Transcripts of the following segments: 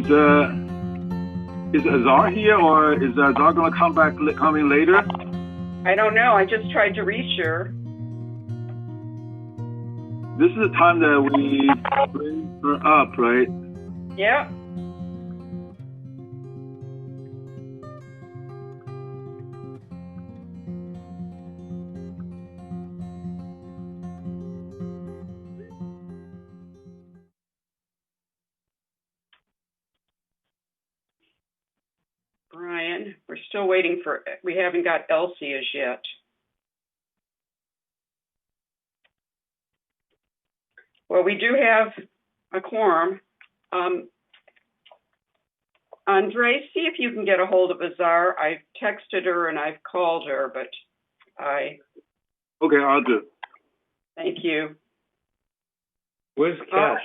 Is Azar here, or is Azar going to coming later? I don't know. I just tried to reach her. This is the time that we bring her up, right? Yeah. Brian, we're still waiting for, we haven't got Elsie as yet. Well, we do have a quorum. Andre, see if you can get a hold of Azar. I've texted her and I've called her, but Okay, I'll do. Thank you. Where's Cash?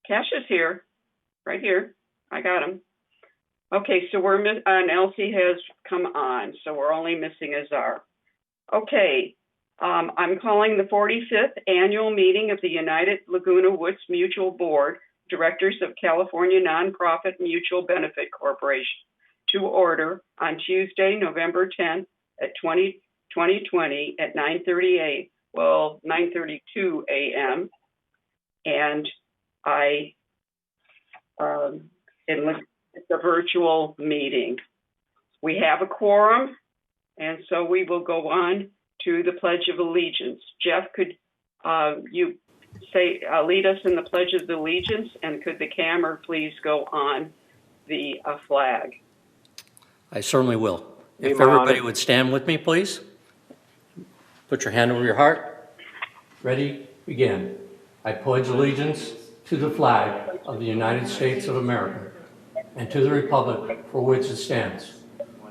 Cash is here, right here. I got him. Okay, so we're and Elsie has come on, so we're only missing Azar. Okay, I'm calling the 45th annual meeting of the United Laguna Woods Mutual Board, Directors of California Nonprofit Mutual Benefit Corporation, to order on Tuesday, November 10th at 2020 at 9:38, well, 9:32 a.m. And it's a virtual meeting. We have a quorum, and so we will go on to the Pledge of Allegiance. Jeff, could you say lead us in the Pledge of Allegiance, and could the camera please go on the flag? I certainly will. If everybody would stand with me, please. Put your hand over your heart. Ready? Begin. I pledge allegiance to the flag of the United States of America and to the republic for which it stands,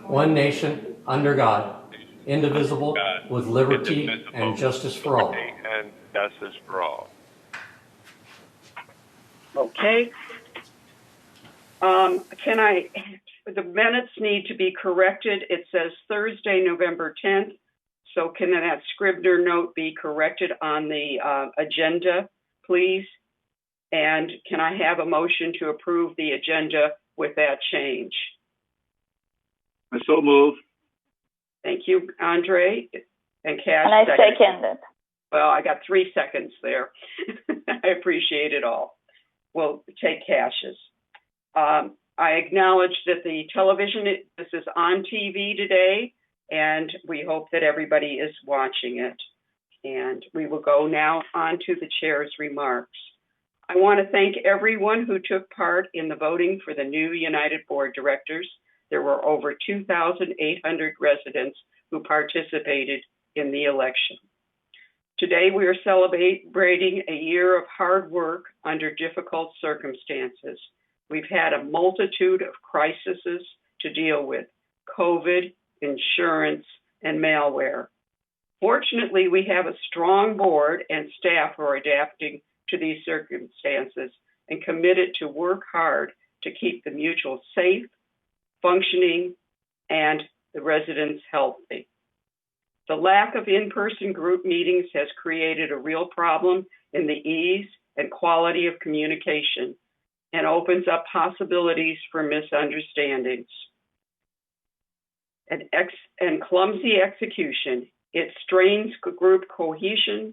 one nation, under God, indivisible, with liberty and justice for all. And justice for all. Okay. The minutes need to be corrected. It says Thursday, November 10th. So can that Scribner note be corrected on the agenda, please? And can I have a motion to approve the agenda with that change? I so move. Thank you, Andre. And Cash. And I second it. Well, I got 3 seconds there. I appreciate it all. We'll take Cash's. I acknowledge that the television, this is on TV today, and we hope that everybody is watching it. And we will go now on to the chair's remarks. I want to thank everyone who took part in the voting for the new United Board Directors. There were over 2,800 residents who participated in the election. Today, we are celebrating a year of hard work under difficult circumstances. We've had a multitude of crises to deal with: COVID, insurance, and malware. Fortunately, we have a strong board and staff who are adapting to these circumstances and committed to work hard to keep the mutual safe, functioning, and the residents healthy. The lack of in-person group meetings has created a real problem in the ease and quality of communication and opens up possibilities for misunderstandings. And clumsy execution, it strains group cohesion,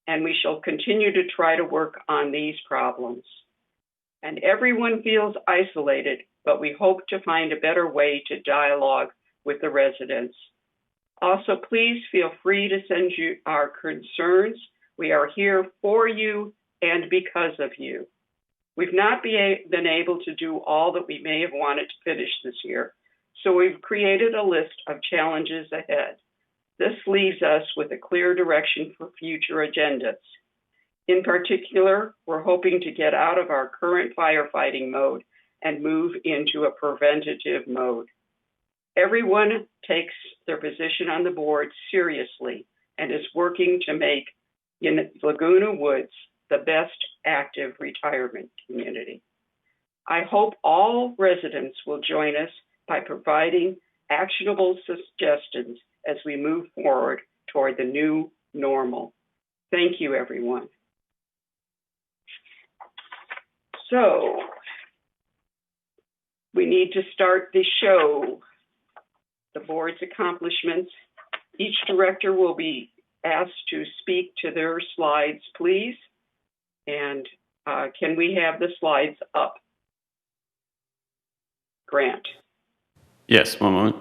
and we shall continue to try to work on these problems. And everyone feels isolated, but we hope to find a better way to dialogue with the residents. Also, please feel free to send you our concerns. We are here for you and because of you. We've not been able to do all that we may have wanted to finish this year, so we've created a list of challenges ahead. This leaves us with a clear direction for future agendas. In particular, we're hoping to get out of our current firefighting mode and move into a preventative mode. Everyone takes their position on the board seriously and is working to make Laguna Woods the best active retirement community. I hope all residents will join us by providing actionable suggestions as we move forward toward the new normal. Thank you, everyone. So we need to start the show, the board's accomplishments. Each director will be asked to speak to their slides, please. And can we have the slides up? Grant. Yes, one moment.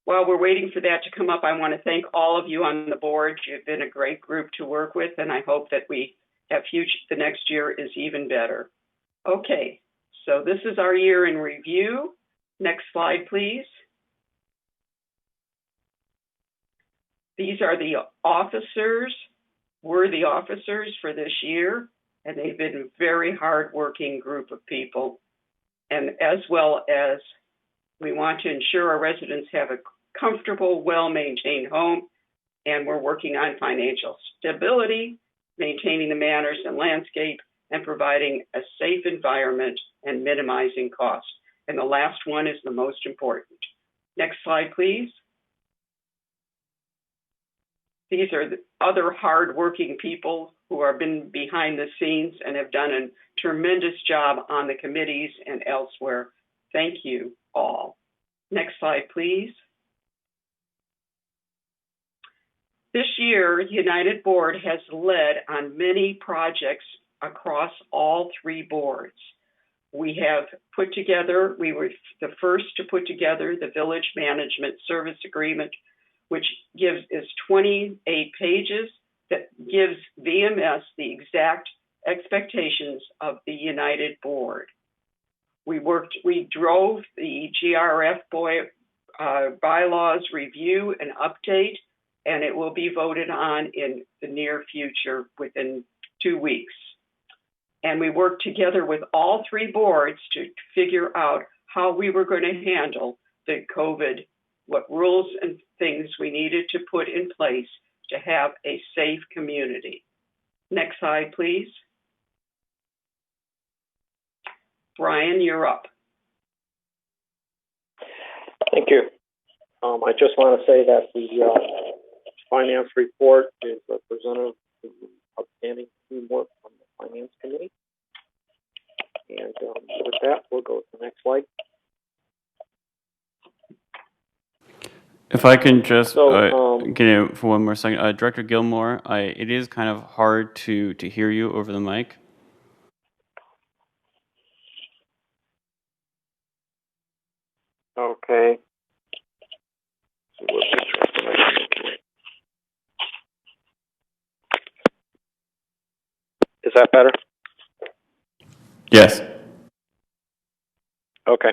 While we're waiting for that to come up, I want to thank all of you on the board. You've been a great group to work with, and I hope that we have the next year is even better. Okay, so this is our year in review. Next slide, please. These are the officers, worthy officers for this year, and they've been a very hardworking group of people. And as well as we want to ensure our residents have a comfortable, well-maintained home, and we're working on financial stability, maintaining the manors and landscape, and providing a safe environment and minimizing costs. And the last one is the most important. Next slide, please. These are the other hardworking people who have been behind the scenes and have done a tremendous job on the committees and elsewhere. Thank you all. Next slide, please. This year, United Board has led on many projects across all three boards. We have put together, we were the first to put together the Village Management Service Agreement, which is 28 pages that gives VMS the exact expectations of the United Board. We drove the GRF bylaws review and update, and it will be voted on in the near future within 2 weeks. And we worked together with all three boards to figure out how we were going to handle the COVID, what rules and things we needed to put in place to have a safe community. Next slide, please. Brian, you're up. Thank you. I just want to say that the finance report is representative of outstanding teamwork from the finance committee. And with that, we'll go to the next slide. If I can just get in for one more second. Director Gilmore, it is kind of hard to hear you over the mic. Okay. Is that better? Yes. Okay.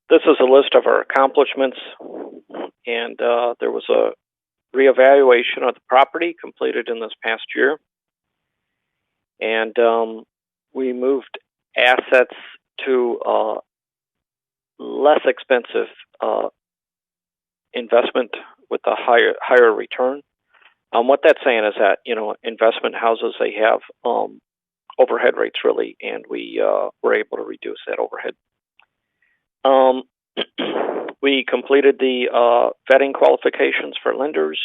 This is a list of our accomplishments, and there was a reevaluation of the property completed in this past year, and we moved assets to less expensive investment with a higher return. What that's saying is that, investment houses, they have overhead rates really, and we were able to reduce that overhead. We completed the vetting qualifications for lenders,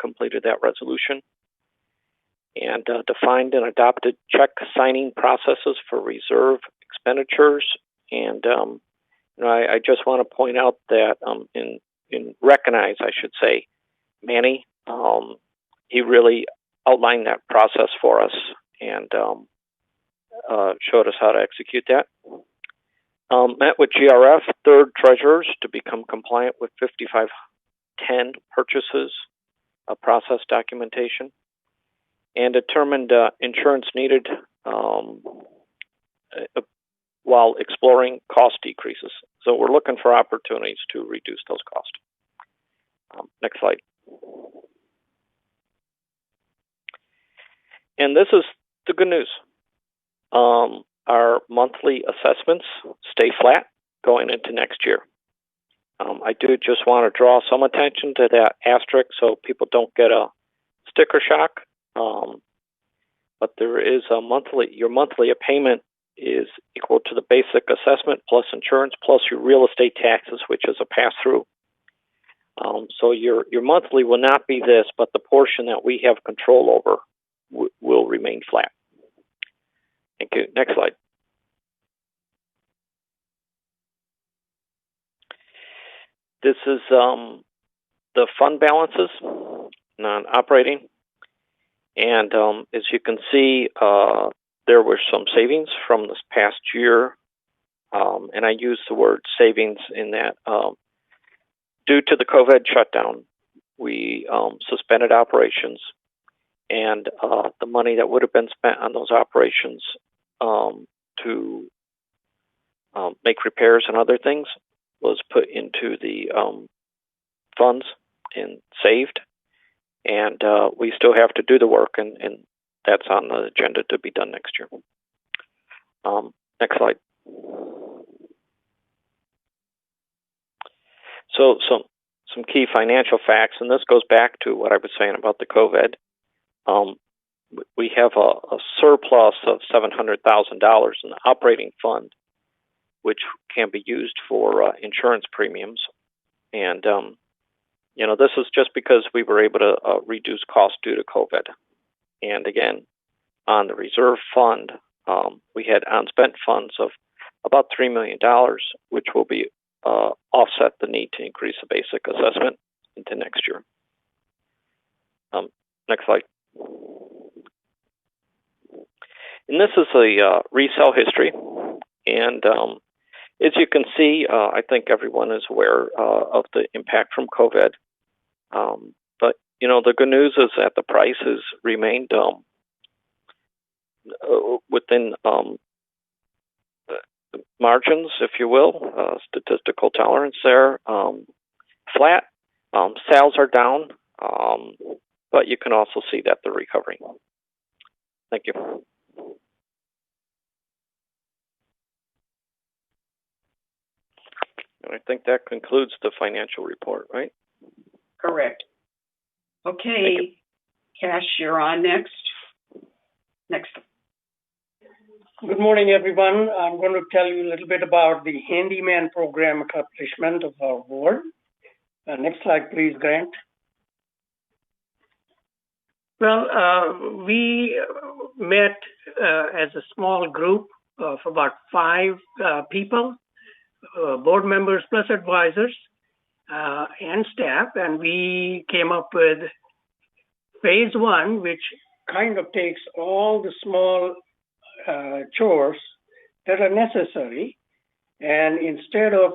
completed that resolution, and defined and adopted check signing processes for reserve expenditures. And I just want to point out that recognize, I should say, Manny. He really outlined that process for us and showed us how to execute that. Met with GRF, third treasurers, to become compliant with 5510 purchases, process documentation, and determined insurance needed while exploring cost decreases. So we're looking for opportunities to reduce those costs. Next slide. And this is the good news. Our monthly assessments stay flat going into next year. I do just want to draw some attention to that asterisk so people don't get a sticker shock. but there is a your monthly payment is equal to the basic assessment plus insurance plus your real estate taxes, which is a pass-through. So your monthly will not be this, but the portion that we have control over will remain flat. Thank you. Next slide. This is the fund balances, non-operating. And as you can see, there were some savings from this past year. And I use the word savings in that due to the COVID shutdown, we suspended operations. And the money that would have been spent on those operations to make repairs and other things was put into the funds and saved. And we still have to do the work, and that's on the agenda to be done next year. Next slide. So some key financial facts, and this goes back to what I was saying about the COVID. We have a surplus of $700,000 in the operating fund, which can be used for insurance premiums. And, this is just because we were able to reduce costs due to COVID. And again, on the reserve fund, we had unspent funds of about $3 million, which will be offset the need to increase the basic assessment into next year. Next slide. And this is a resale history. And as you can see, I think everyone is aware of the impact from COVID. But, the good news is that the prices remained within margins, if you will, statistical tolerance there. Flat. Sales are down, but you can also see that they're recovering. Thank you. And I think that concludes the financial report, right? Correct. Okay, Cash, you're on next. Next. Good morning, everyone. I'm going to tell you a little bit about the Handyman Program accomplishment of our board. Next slide, please, Grant. Well, we met as a small group of about 5 people, board members plus advisors and staff, and we came up with phase 1, which kind of takes all the small chores that are necessary, and instead of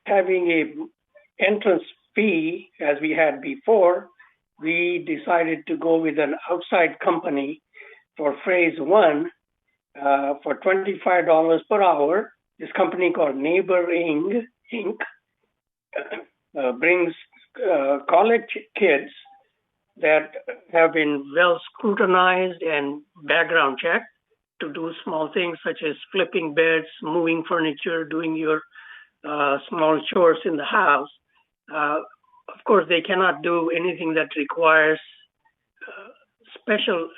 having a entrance fee as we had before, we decided to go with an outside company for phase 1 for $25 per hour. This company called Neighboring Inc. Brings college kids that have been well scrutinized and background checked to do small things such as flipping beds, moving furniture, doing your small chores in the house. Of course, they cannot do anything that requires special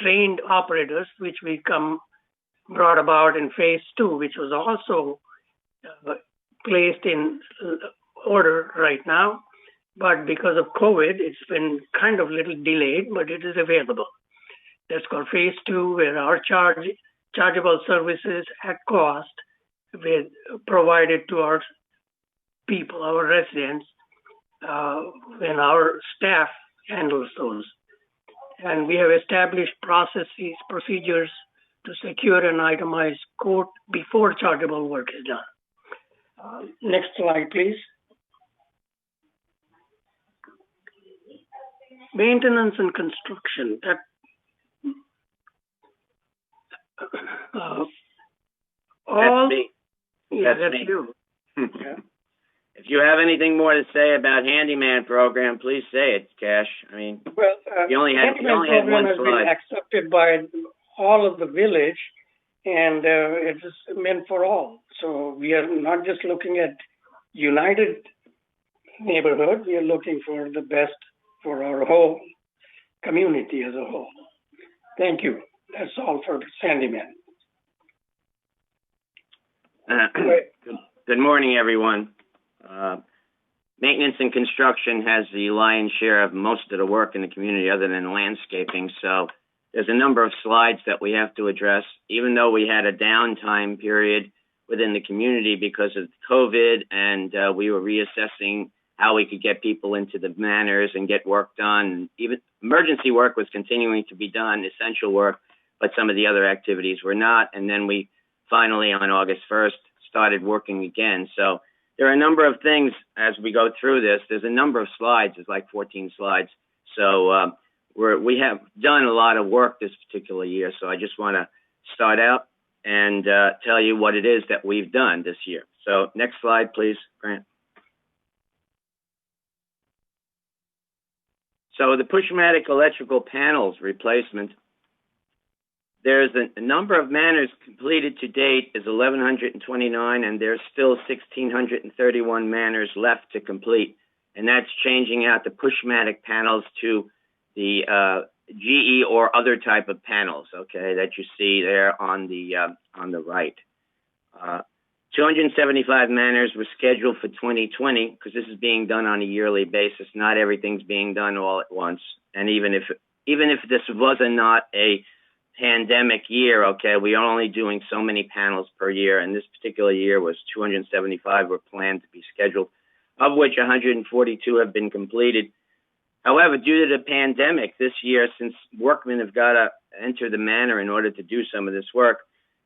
trained operators, which we brought about in phase 2, which was also placed in order right now. But because of COVID, it's been kind of a little delayed, but it is available. That's called phase 2, where our chargeable services at cost with provided to our people, our residents, and our staff handles those. And we have established procedures to secure an itemized quote before chargeable work is done. Next slide, please. Maintenance and construction. That's me. Yeah, That's that's me. you. Yeah. If you have anything more to say about Handyman Program, please say it, Cash. I mean, Well, you only had Handyman one Program has slide. been accepted by all of the village, and it is meant for all. So we are not just looking at united neighborhood, we are looking for the best for our whole community as a whole. Thank you. That's all for Handyman. Good morning, everyone. Maintenance and construction has the lion's share of most of the work in the community other than landscaping. So there's a number of slides that we have to address, even though we had a downtime period within the community because of COVID, and we were reassessing how we could get people into the manors and get work done. Even emergency work was continuing to be done, essential work, but some of the other activities were not. And then we finally, on August 1st, started working again. So there are a number of things as we go through this. There's a number of slides. There's like 14 slides. So we have done a lot of work this particular year. So I just want to start out and tell you what it is that we've done this year. So next slide, please, Grant. So the Pushmatic electrical panels replacement, there's a number of manors completed to date is 1,129, and there's still 1,631 manors left to complete. And that's changing out the Pushmatic panels to the GE or other type of panels, okay, that you see there on the right. 275 manors were scheduled for 2020 because this is being done on a yearly basis. Not everything's being done all at once. And even if this was not a pandemic year, okay, we are only doing so many panels per year, and this particular year was 275 were planned to be scheduled, of which 142 have been completed. However, due to the pandemic this year, since workmen have got to enter the manor in order to do some of this work,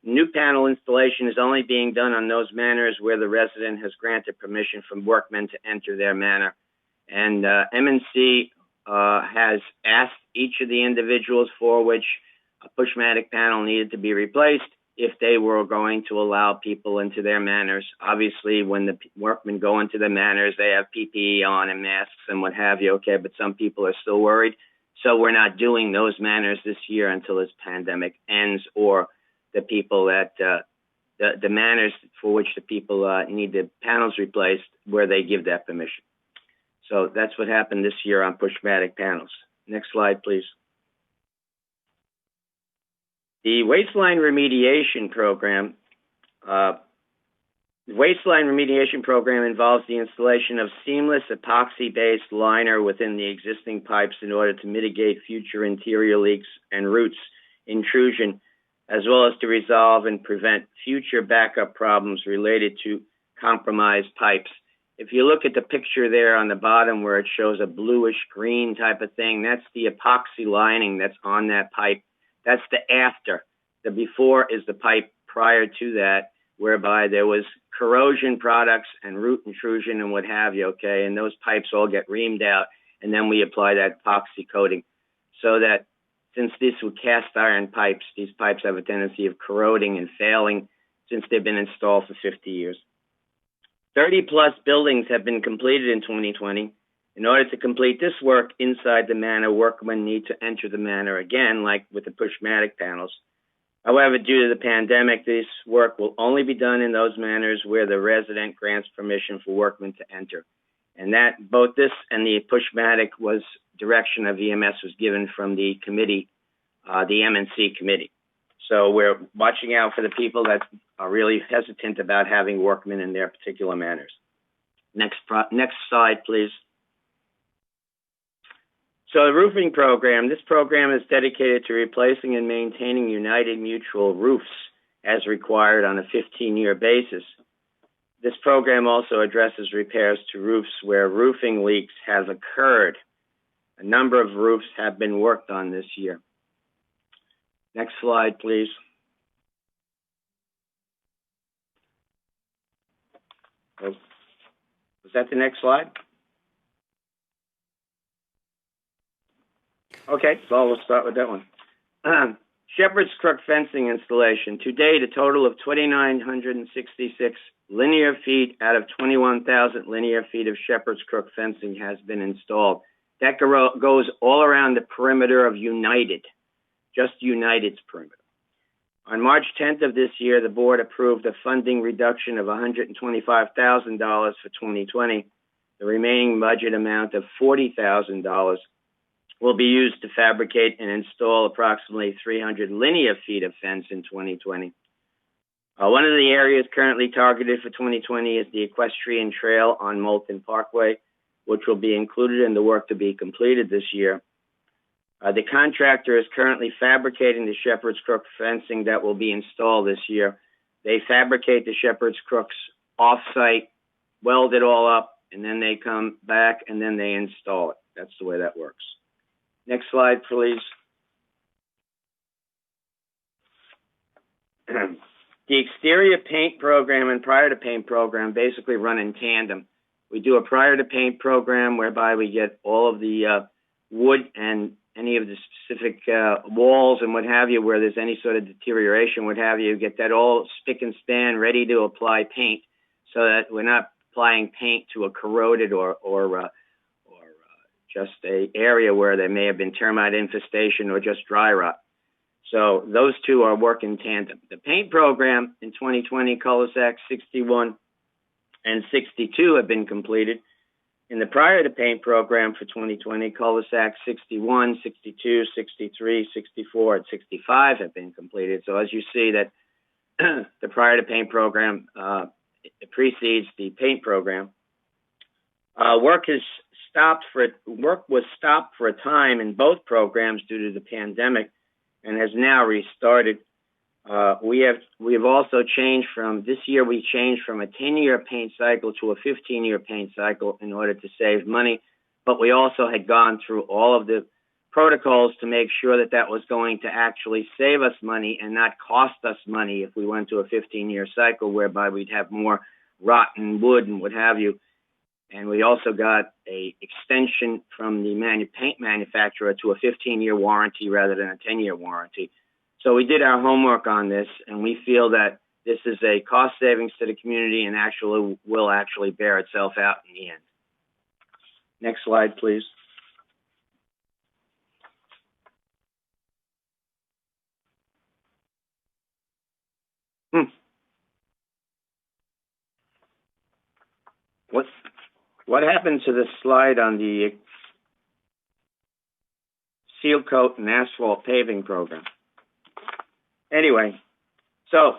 new panel installation is only being done on those manors where the resident has granted permission from workmen to enter their manor. And M&C has asked each of the individuals for which a Pushmatic panel needed to be replaced if they were going to allow people into their manors. Obviously, when the workmen go into the manors, they have PPE on and masks and what have you, okay, but some people are still worried. So we're not doing those manors this year until this pandemic ends, or the people that, the manors for which the people need the panels replaced, where they give that permission. So that's what happened this year on Pushmatic panels. Next slide, please. The Waste Line Remediation Program. The Waste Line Remediation Program involves the installation of seamless epoxy-based liner within the existing pipes in order to mitigate future interior leaks and roots intrusion, as well as to resolve and prevent future backup problems related to compromised pipes. If you look at the picture there on the bottom where it shows a bluish green type of thing, that's the epoxy lining that's on that pipe. That's the after. The before is the pipe prior to that, whereby there was corrosion products and root intrusion and what have you, okay? And those pipes all get reamed out, and then we apply that epoxy coating. So that since these were cast iron pipes, these pipes have a tendency of corroding and failing since they've been installed for 50 years. 30-plus buildings have been completed in 2020. In order to complete this work inside the manor, workmen need to enter the manor again, like with the Pushmatic panels. However, due to the pandemic, this work will only be done in those manors where the resident grants permission for workmen to enter. And that, both this and the Pushmatic was direction of EMS was given from the committee, the M&C committee. So we're watching out for the people that are really hesitant about having workmen in their particular manors. Next slide, please. So the roofing program, this program is dedicated to replacing and maintaining United Mutual roofs as required on a 15-year basis. This program also addresses repairs to roofs where roofing leaks have occurred. A number of roofs have been worked on this year. Next slide, please. Oh, was that the next slide? Okay, so we'll start with that one. Shepherd's Crook Fencing Installation. To date, a total of 2,966 linear feet out of 21,000 linear feet of Shepherd's Crook fencing has been installed. That goes all around the perimeter of United, just United's perimeter. On March 10th of this year, the board approved a funding reduction of $125,000 for 2020. The remaining budget amount of $40,000 will be used to fabricate and install approximately 300 linear feet of fence in 2020. One of the areas currently targeted for 2020 is the equestrian trail on Moulton Parkway, which will be included in the work to be completed this year. The contractor is currently fabricating the shepherd's crook fencing that will be installed this year. They fabricate the shepherd's crooks off-site, weld it all up, and then they come back and then they install it. That's the way that works. Next slide, please. The exterior paint program and prior to paint program basically run in tandem. We do a prior to paint program whereby we get all of the wood and any of the specific walls and what have you, where there's any sort of deterioration, what have you, get that all spick and span ready to apply paint so that we're not applying paint to a corroded or just a area where there may have been termite infestation or just dry rot. So those two are working in tandem. The paint program in 2020, cul-de-sac 61 and 62 have been completed. In the prior to paint program for 2020, cul-de-sac 61, 62, 63, 64, and 65 have been completed. So as you see that the prior to paint program precedes the paint program. Work was stopped for a time in both programs due to the pandemic and has now restarted. We have also changed from, this year we changed from a 10-year paint cycle to a 15-year paint cycle in order to save money, but we also had gone through all of the protocols to make sure that that was going to actually save us money and not cost us money if we went to a 15-year cycle, whereby we'd have more rotten wood and what have you. And we also got a extension from the paint manufacturer to a 15-year warranty rather than a 10-year warranty. So we did our homework on this, and we feel that this is a cost savings to the community and actually will actually bear itself out in the end. Next slide, please. What happened to the slide on the seal coat and asphalt paving program? Anyway, so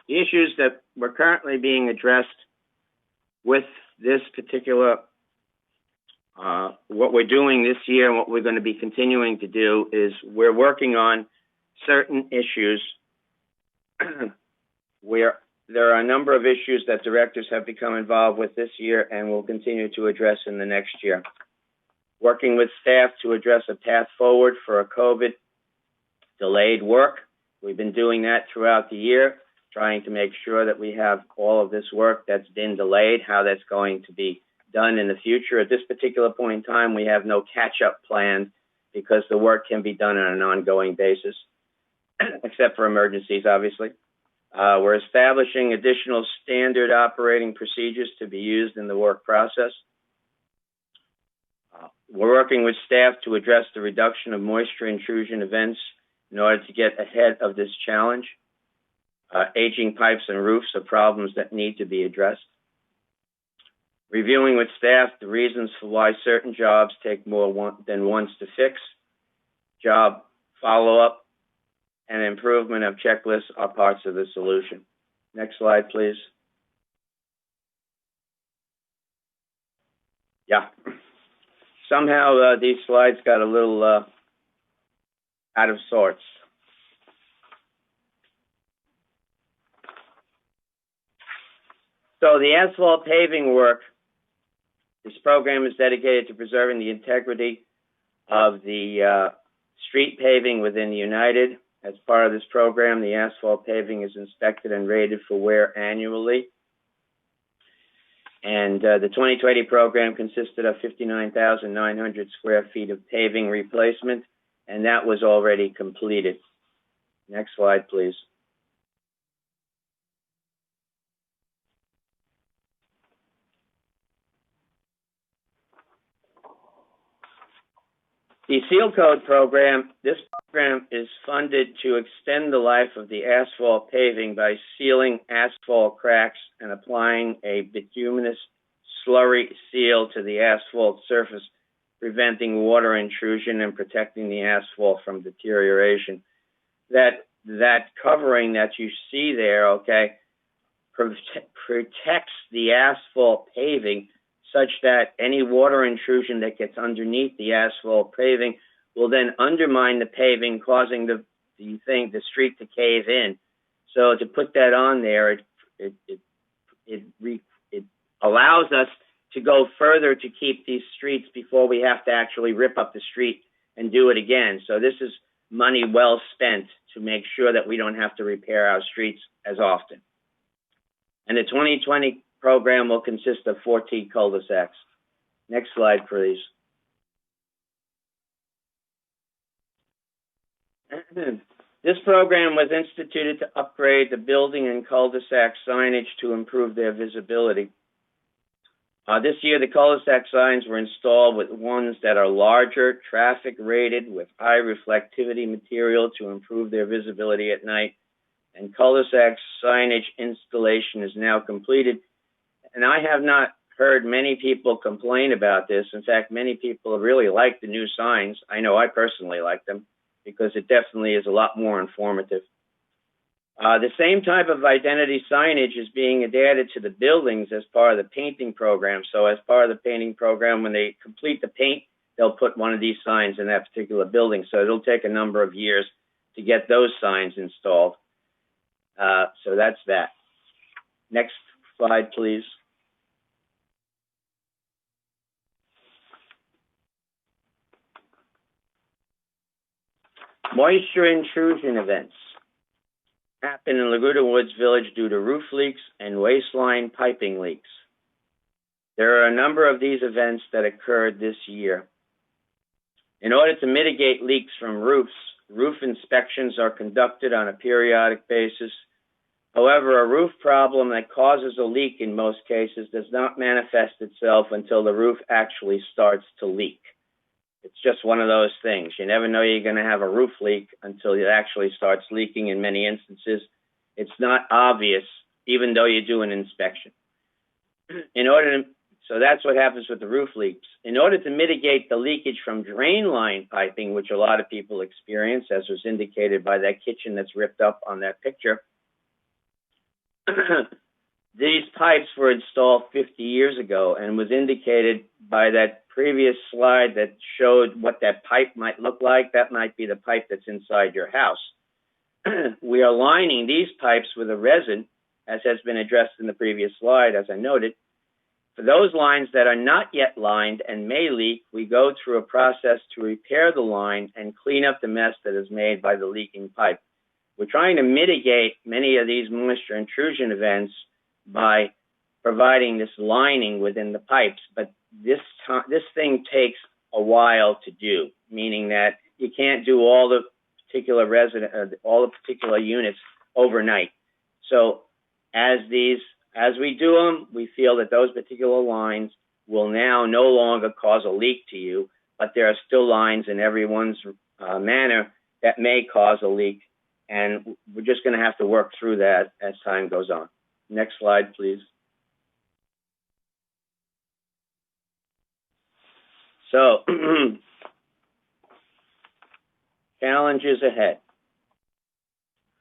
the issues that were currently being addressed with this particular, what we're doing this year and what we're going to be continuing to do is we're working on certain issues where there are a number of issues that directors have become involved with this year and will continue to address in the next year. Working with staff to address a path forward for a COVID delayed work. We've been doing that throughout the year, trying to make sure that we have all of this work that's been delayed, how that's going to be done in the future. At this particular point in time, we have no catch-up plan because the work can be done on an ongoing basis, except for emergencies, obviously. We're establishing additional standard operating procedures to be used in the work process. We're working with staff to address the reduction of moisture intrusion events in order to get ahead of this challenge. Aging pipes and roofs are problems that need to be addressed. Reviewing with staff the reasons for why certain jobs take more than once to fix. Job follow-up and improvement of checklists are parts of the solution. Next slide, please. Yeah. Somehow these slides got a little out of sorts. So the asphalt paving work, this program is dedicated to preserving the integrity of the street paving within the United. As part of this program, the asphalt paving is inspected and rated for wear annually. And the 2020 program consisted of 59,900 square feet of paving replacement, and that was already completed. Next slide, please. The Seal Code program, this program is funded to extend the life of the asphalt paving by sealing asphalt cracks and applying a bituminous slurry seal to the asphalt surface preventing water intrusion and protecting the asphalt from deterioration. That covering that you see there, okay, protects the asphalt paving such that any water intrusion that gets underneath the asphalt paving will then undermine the paving, causing the street to cave in. So to put that on there, it allows us to go further to keep these streets before we have to actually rip up the street and do it again. So this is money well spent to make sure that we don't have to repair our streets as often. And the 2020 program will consist of 14 cul-de-sacs. Next slide, please. This program was instituted to upgrade the building and cul-de-sac signage to improve their visibility. This year, the cul-de-sac signs were installed with ones that are larger, traffic rated with high reflectivity material to improve their visibility at night. And cul-de-sac signage installation is now completed. And I have not heard many people complain about this. In fact, many people really like the new signs. I know I personally like them because it definitely is a lot more informative. The same type of identity signage is being added to the buildings as part of the painting program. So as part of the painting program, when they complete the paint, they'll put one of these signs in that particular building. So it'll take a number of years to get those signs installed. So that's that. Next slide, please. Moisture intrusion events happen in Laguna Woods Village due to roof leaks and waste line piping leaks. There are a number of these events that occurred this year. In order to mitigate leaks from roofs, roof inspections are conducted on a periodic basis. However, a roof problem that causes a leak in most cases does not manifest itself until the roof actually starts to leak. It's just one of those things. You never know you're going to have a roof leak until it actually starts leaking. In many instances, it's not obvious, even though you do an inspection. So that's what happens with the roof leaks. In order to mitigate the leakage from drain line piping, which a lot of people experience, as was indicated by that kitchen that's ripped up on that picture, these pipes were installed 50 years ago and was indicated by that previous slide that showed what that pipe might look like. That might be the pipe that's inside your house. We are lining these pipes with a resin, as has been addressed in the previous slide, as I noted. For those lines that are not yet lined and may leak, we go through a process to repair the line and clean up the mess that is made by the leaking pipe. We're trying to mitigate many of these moisture intrusion events by providing this lining within the pipes, but this thing takes a while to do, meaning that you can't do all the particular units overnight. So as we do them, we feel that those particular lines will now no longer cause a leak to you, but there are still lines in everyone's manor that may cause a leak, and we're just going to have to work through that as time goes on. Next slide, please. So, challenges ahead.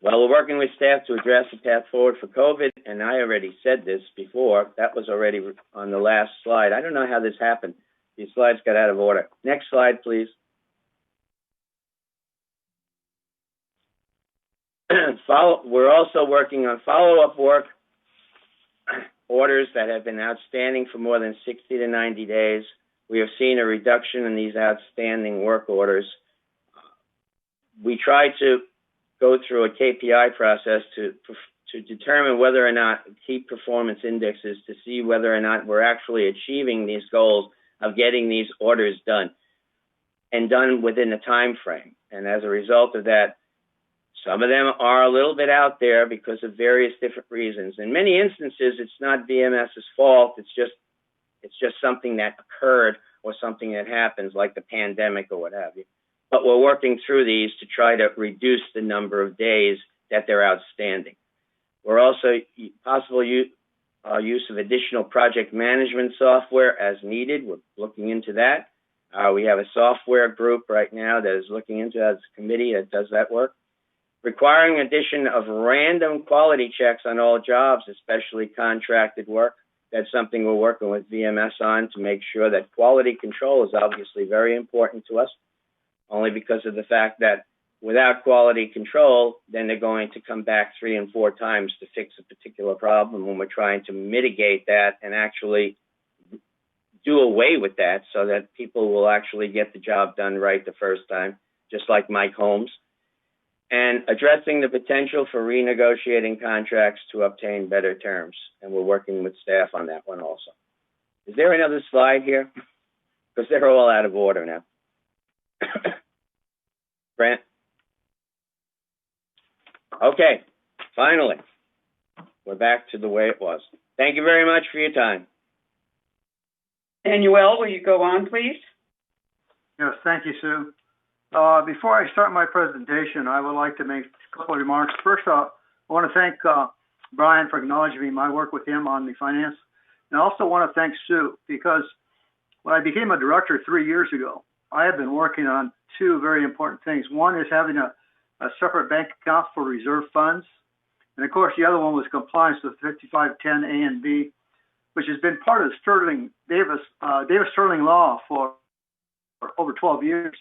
Well, we're working with staff to address the path forward for COVID, and I already said this before. That was already on the last slide. I don't know how this happened. These slides got out of order. Next slide, please. We're also working on follow-up work orders that have been outstanding for more than 60 to 90 days. We have seen a reduction in these outstanding work orders. We try to go through a KPI process to determine whether or not key performance indexes to see whether or not we're actually achieving these goals of getting these orders done and done within the time frame. And as a result of that, some of them are a little bit out there because of various different reasons. In many instances, it's not BMS's fault. It's just something that occurred or something that happens, like the pandemic or what have you. But we're working through these to try to reduce the number of days that they're outstanding. We're also possible use of additional project management software as needed. We're looking into that. We have a software group right now that is looking into that, as a committee that does that work. Requiring addition of random quality checks on all jobs, especially contracted work. That's something we're working with VMS on to make sure that quality control is obviously very important to us, only because of the fact that without quality control, then they're going to come back 3 and 4 times to fix a particular problem when we're trying to mitigate that and actually do away with that so that people will actually get the job done right the first time, just like Mike Holmes. And addressing the potential for renegotiating contracts to obtain better terms. And we're working with staff on that one also. Is there another slide here? Because they're all out of order now. Brent? Okay, finally, we're back to the way it was. Thank you very much for your time. Manuel, will you go on, please? Yes, thank you, Sue. Before I start my presentation, I would like to make a couple of remarks. First off, I want to thank Brian for acknowledging my work with him on the finance. And I also want to thank Sue, because when I became a director 3 years ago, I have been working on 2 very important things. One is having a separate bank account for reserve funds. And of course, the other one was compliance with 5510 A and B, which has been part of the Davis-Sterling law for over 12 years.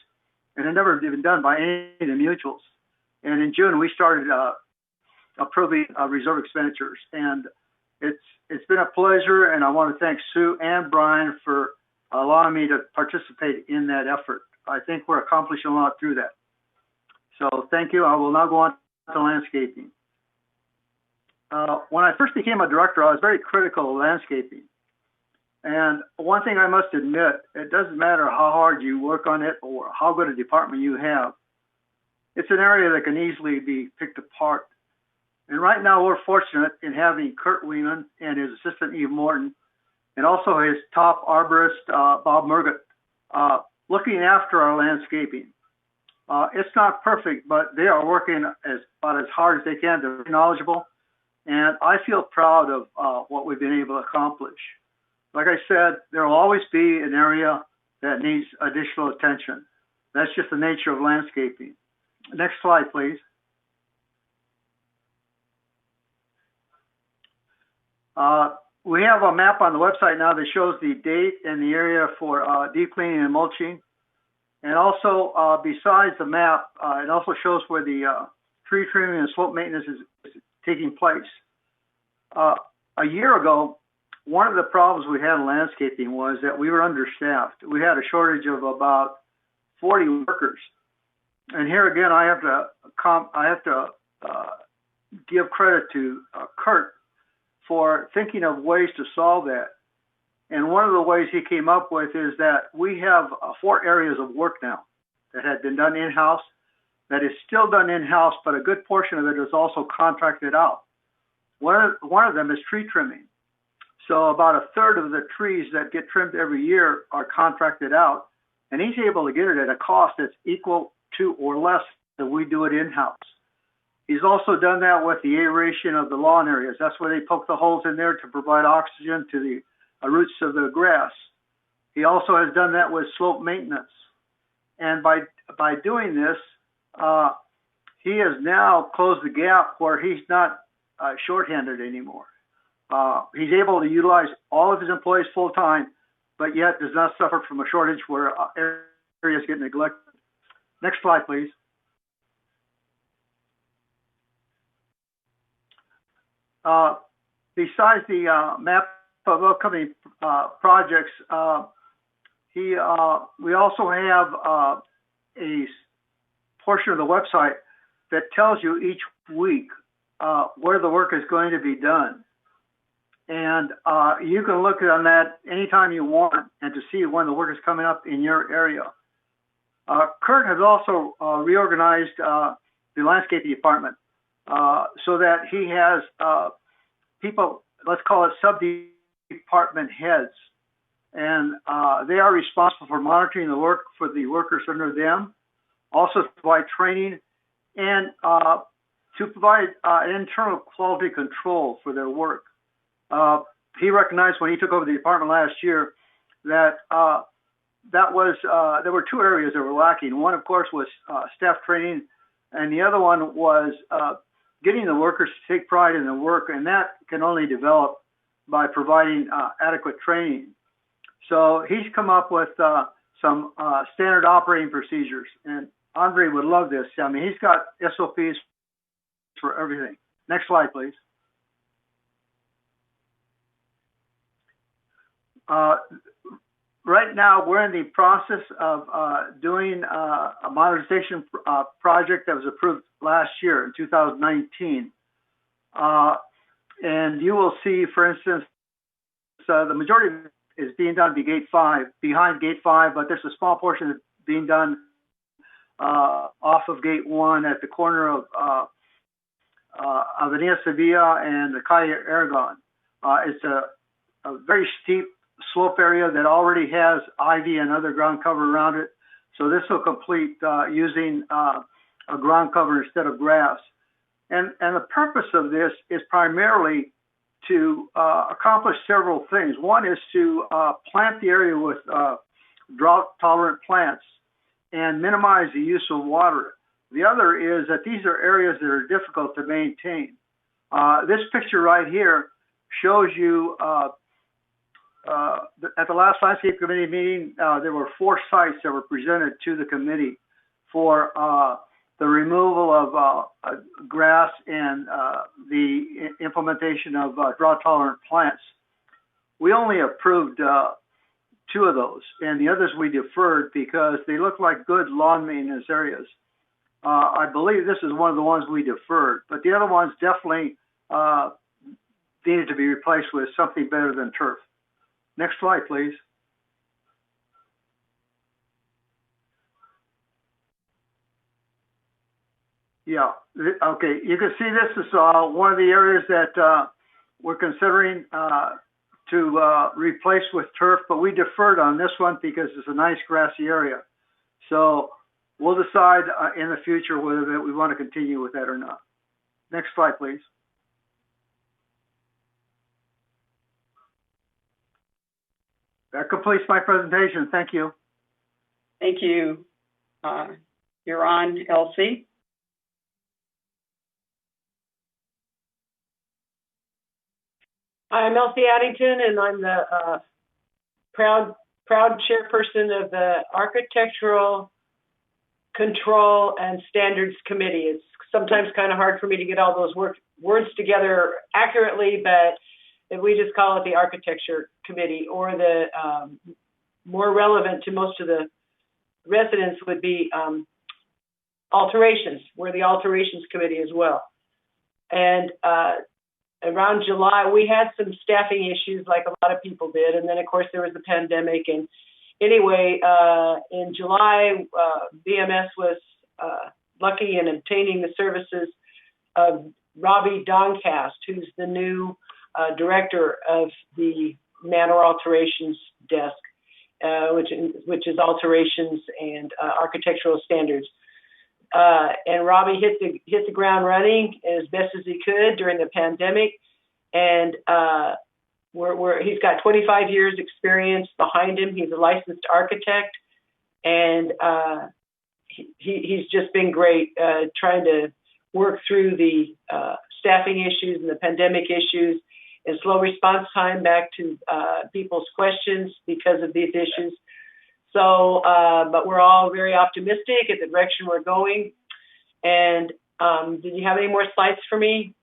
And it never been done by any of the mutuals. And in June, we started approving reserve expenditures. And it's been a pleasure, and I want to thank Sue and Brian for allowing me to participate in that effort. I think we're accomplishing a lot through that. So thank you. I will now go on to landscaping. When I first became a director, I was very critical of landscaping. And one thing I must admit, it doesn't matter how hard you work on it or how good a department you have. It's an area that can easily be picked apart. And right now we're fortunate in having Kurt Wieman and his assistant Eve Morton, and also his top arborist, Bob Murgott, looking after our landscaping. It's not perfect, but they are working about as hard as they can. They're very knowledgeable. And I feel proud of what we've been able to accomplish. Like I said, there will always be an area that needs additional attention. That's just the nature of landscaping. Next slide, please. We have a map on the website now that shows the date and the area for deep cleaning and mulching. And also, besides the map, it also shows where the tree trimming and slope maintenance is taking place. A year ago, one of the problems we had in landscaping was that we were understaffed. We had a shortage of about 40 workers. And here again, I have to give credit to Kurt for thinking of ways to solve that. And one of the ways he came up with is that we have 4 areas of work now that had been done in-house, that is still done in-house, but a good portion of it is also contracted out. One of them is tree trimming. So about a third of the trees that get trimmed every year are contracted out, and he's able to get it at a cost that's equal to or less than we do it in-house. He's also done that with the aeration of the lawn areas. That's where they poke the holes in there to provide oxygen to the roots of the grass. He also has done that with slope maintenance. And by doing this, he has now closed the gap where he's not shorthanded anymore. He's able to utilize all of his employees full time, but yet does not suffer from a shortage where areas get neglected. Next slide, please. Besides the map of upcoming projects, we also have a portion of the website that tells you each week where the work is going to be done. And you can look on that anytime you want and to see when the work is coming up in your area. Kurt has also reorganized the landscaping department so that he has people, let's call it sub-department heads. And they are responsible for monitoring the work for the workers under them, also to provide training and to provide internal quality control for their work. He recognized when he took over the department last year that that was, there were two areas that were lacking. One, of course, was staff training, and the other one was getting the workers to take pride in their work, and that can only develop by providing adequate training. So he's come up with some standard operating procedures, and Andre would love this. I mean, he's got SOPs for everything. Next slide, please. Right now, we're in the process of doing a modernization project that was approved last year in 2019. And you will see, for instance, the majority is being done behind gate 5, but there's a small portion that's being done off of gate 1 at the corner of Avenida Sevilla and the Calle Aragon. It's a very steep slope area that already has ivy and other ground cover around it. So this will complete using a ground cover instead of grass. And the purpose of this is primarily to accomplish several things. One is to plant the area with drought-tolerant plants and minimize the use of water. The other is that these are areas that are difficult to maintain. This picture right here shows you at the last landscape committee meeting, there were 4 sites that were presented to the committee for the removal of grass and the implementation of drought-tolerant plants. We only approved 2 of those, and the others we deferred because they look like good lawn maintenance areas. I believe this is one of the ones we deferred, but the other ones definitely needed to be replaced with something better than turf. Next slide, please. Yeah, okay, you can see this is one of the areas that we're considering to replace with turf, but we deferred on this one because it's a nice grassy area. So we'll decide in the future whether we want to continue with that or not. Next slide, please. That completes my presentation. Thank you. Thank you. You're on, Elsie. I'm Elsie Addington, and I'm the proud chairperson of the Architectural Control and Standards Committee. It's sometimes kind of hard for me to get all those words together accurately, but we just call it the Architecture Committee, or the more relevant to most of the residents would be alterations. We're the Alterations Committee as well. And around July, we had some staffing issues like a lot of people did. And then, of course, there was the pandemic. And anyway, in July, BMS was lucky in obtaining the services of Robbie Doncaster, who's the new director of the manor alterations desk, which is alterations and architectural standards. And Robbie hit the ground running as best as he could during the pandemic, and he's got 25 years experience behind him. He's a licensed architect, and he's just been great trying to work through the staffing issues and the pandemic issues and slow response time back to people's questions because of these issues. So, but we're all very optimistic at the direction we're going. And did you have any more slides for me?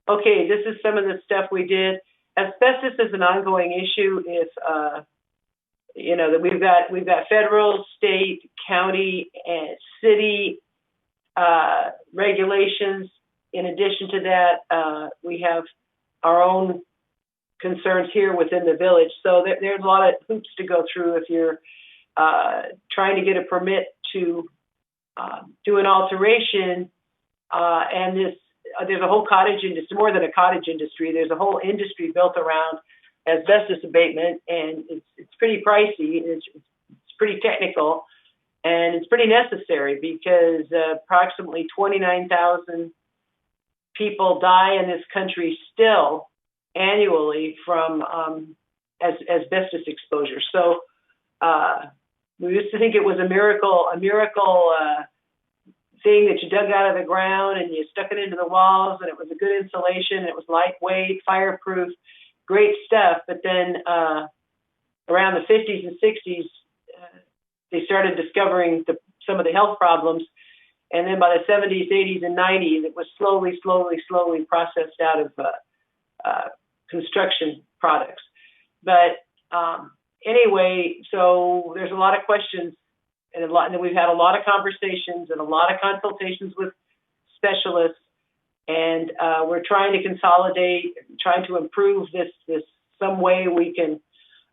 Okay, this is some of the stuff we did. Asbestos is an ongoing issue. If you know that we've got federal, state, county, and city regulations. In addition to that, we have our own concerns here within the village. So there's a lot of hoops to go through if you're trying to get a permit to do an alteration. And there's a whole cottage industry, more than a cottage industry. There's a whole industry built around asbestos abatement, and it's pretty pricey. It's pretty technical, and it's pretty necessary because approximately 29,000 people die in this country still annually from asbestos exposure. So we used to think it was a miracle thing that you dug out of the ground and you stuck it into the walls, and it was a good insulation. It was lightweight, fireproof, great stuff. But then around the 50s and 60s, they started discovering some of the health problems. And then by the 70s, 80s, and 90s, it was slowly processed out of construction products. But anyway, so there's a lot of questions, and we've had a lot of conversations and a lot of consultations with specialists, and we're trying to consolidate, trying to improve this some way we can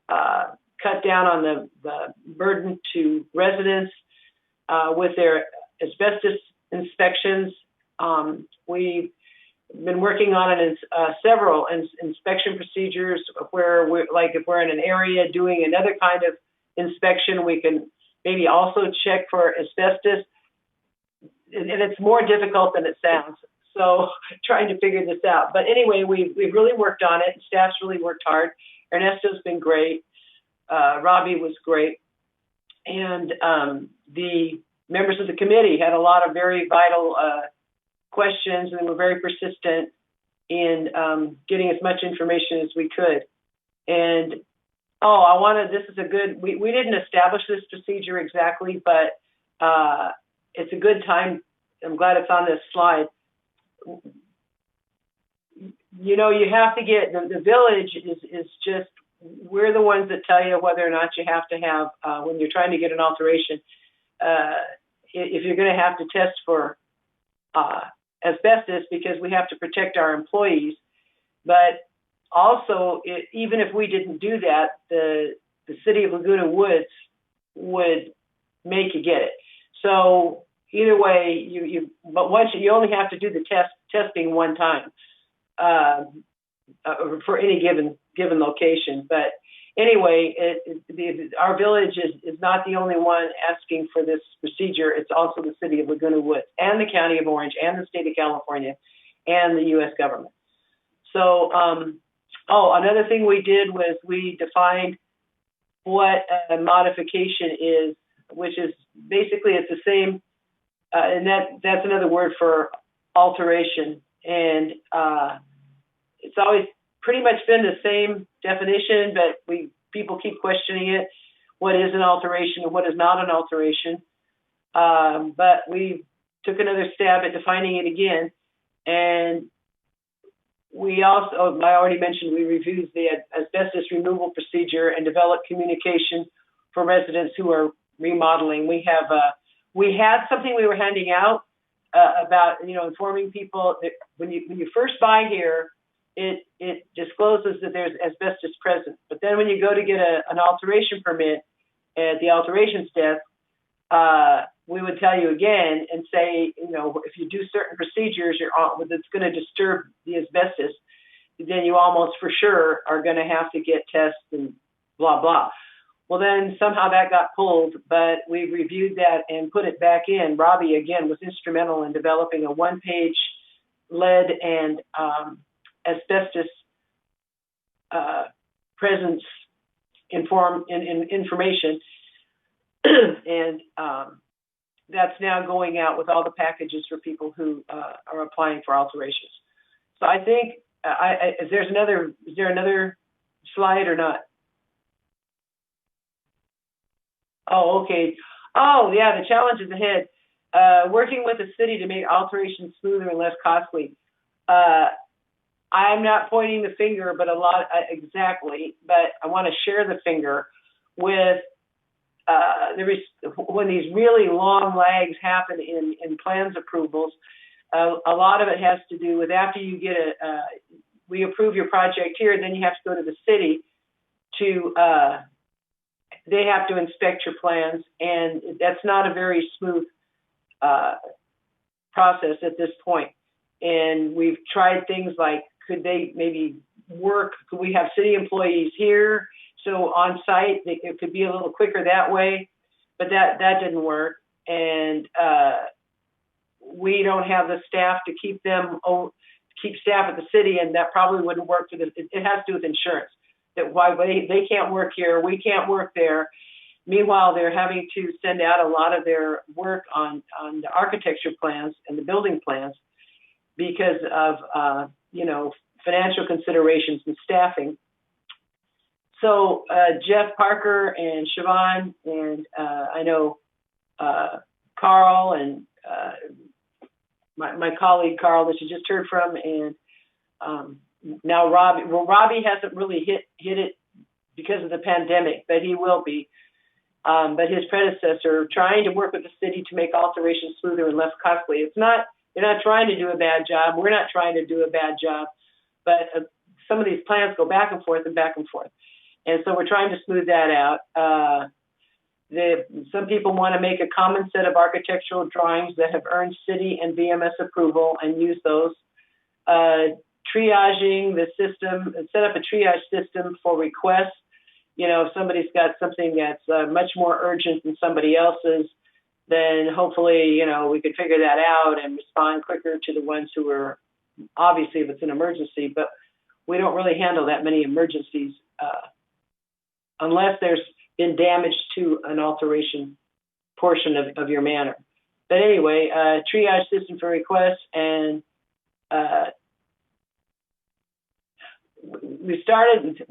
cut down on the burden to residents with their asbestos inspections. We've been working on several inspection procedures where if we're in an area doing another kind of inspection, we can maybe also check for asbestos. And it's more difficult than it sounds. So trying to figure this out. But anyway, we've really worked on it. Staff's really worked hard. Ernesto's been great. Robbie was great. And the members of the committee had a lot of very vital questions, and they were very persistent in getting as much information as we could. And this is a good, we didn't establish this procedure exactly, but it's a good time. I'm glad it's on this slide. You know, you have to get, the village is just, we're the ones that tell you whether or not you have to have, when you're trying to get an alteration, if you're going to have to test for asbestos, because we have to protect our employees. But also, even if we didn't do that, the city of Laguna Woods would make you get it. So either way, but once you only have to do the testing one time for any given location. But anyway, our village is not the only one asking for this procedure. It's also the city of Laguna Woods and the county of Orange and the state of California and the U.S. government. So, another thing we did was we defined what a modification is, which is basically it's the same, and that's another word for alteration. And it's always pretty much been the same definition, but people keep questioning it. What is an alteration and what is not an alteration? But we took another stab at defining it again. And we also, I already mentioned, we reviewed the asbestos removal procedure and developed communication for residents who are remodeling. We had something we were handing out about, informing people that when you first buy here, it discloses that there's asbestos present. But then when you go to get an alteration permit at the alterations desk, we would tell you again and say, if you do certain procedures, that's going to disturb the asbestos, then you almost for sure are going to have to get tests and blah, blah. Well, then somehow that got pulled, but we reviewed that and put it back in. Robbie, again, was instrumental in developing a one-page lead and asbestos presence information. And that's now going out with all the packages for people who are applying for alterations. So I think, is there another slide or not? Oh, okay. Oh, yeah, the challenges ahead. Working with the city to make alterations smoother and less costly. I'm not pointing the finger, but exactly, but I want to share the finger with when these really long lags happen in plans approvals. A lot of it has to do with after you get we approve your project here, then you have to go to the city they have to inspect your plans, and that's not a very smooth process at this point. And we've tried things like, could they maybe work? Could we have city employees here? So on site, it could be a little quicker that way, but that didn't work. And we don't have the staff to keep staff at the city, and that probably wouldn't work for this. It has to do with insurance. that why they can't work here, we can't work there. Meanwhile, they're having to send out a lot of their work on the architecture plans and the building plans because of, financial considerations and staffing. So Jeff Parker and Siobhan and I know Carl and my colleague Carl that you just heard from, and now Robbie. Well, Robbie hasn't really hit it because of the pandemic, but he will be. But his predecessor, trying to work with the city to make alterations smoother and less costly. They're not trying to do a bad job. We're not trying to do a bad job. But some of these plans go back and forth and back and forth. And so we're trying to smooth that out. Some people want to make a common set of architectural drawings that have earned city and VMS approval and use those. Triaging the system, set up a triage system for requests. If somebody's got something that's much more urgent than somebody else's, then hopefully, we could figure that out and respond quicker to the ones who are, obviously, if it's an emergency, but we don't really handle that many emergencies unless there's been damage to an alteration portion of your manor. But anyway, triage system for requests, and we started,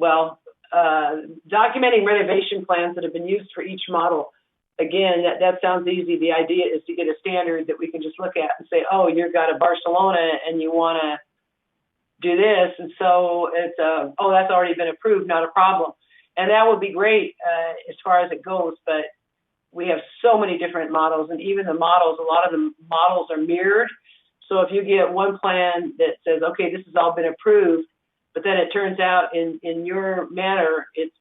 documenting renovation plans that have been used for each model. Again, that sounds easy. The idea is to get a standard that we can just look at and say, oh, you've got a Barcelona and you want to do this. And so it's, that's already been approved, not a problem. And that would be great as far as it goes. But we have so many different models, and even the models, a lot of the models are mirrored. So if you get one plan that says, okay, this has all been approved, but then it turns out in your manor, it's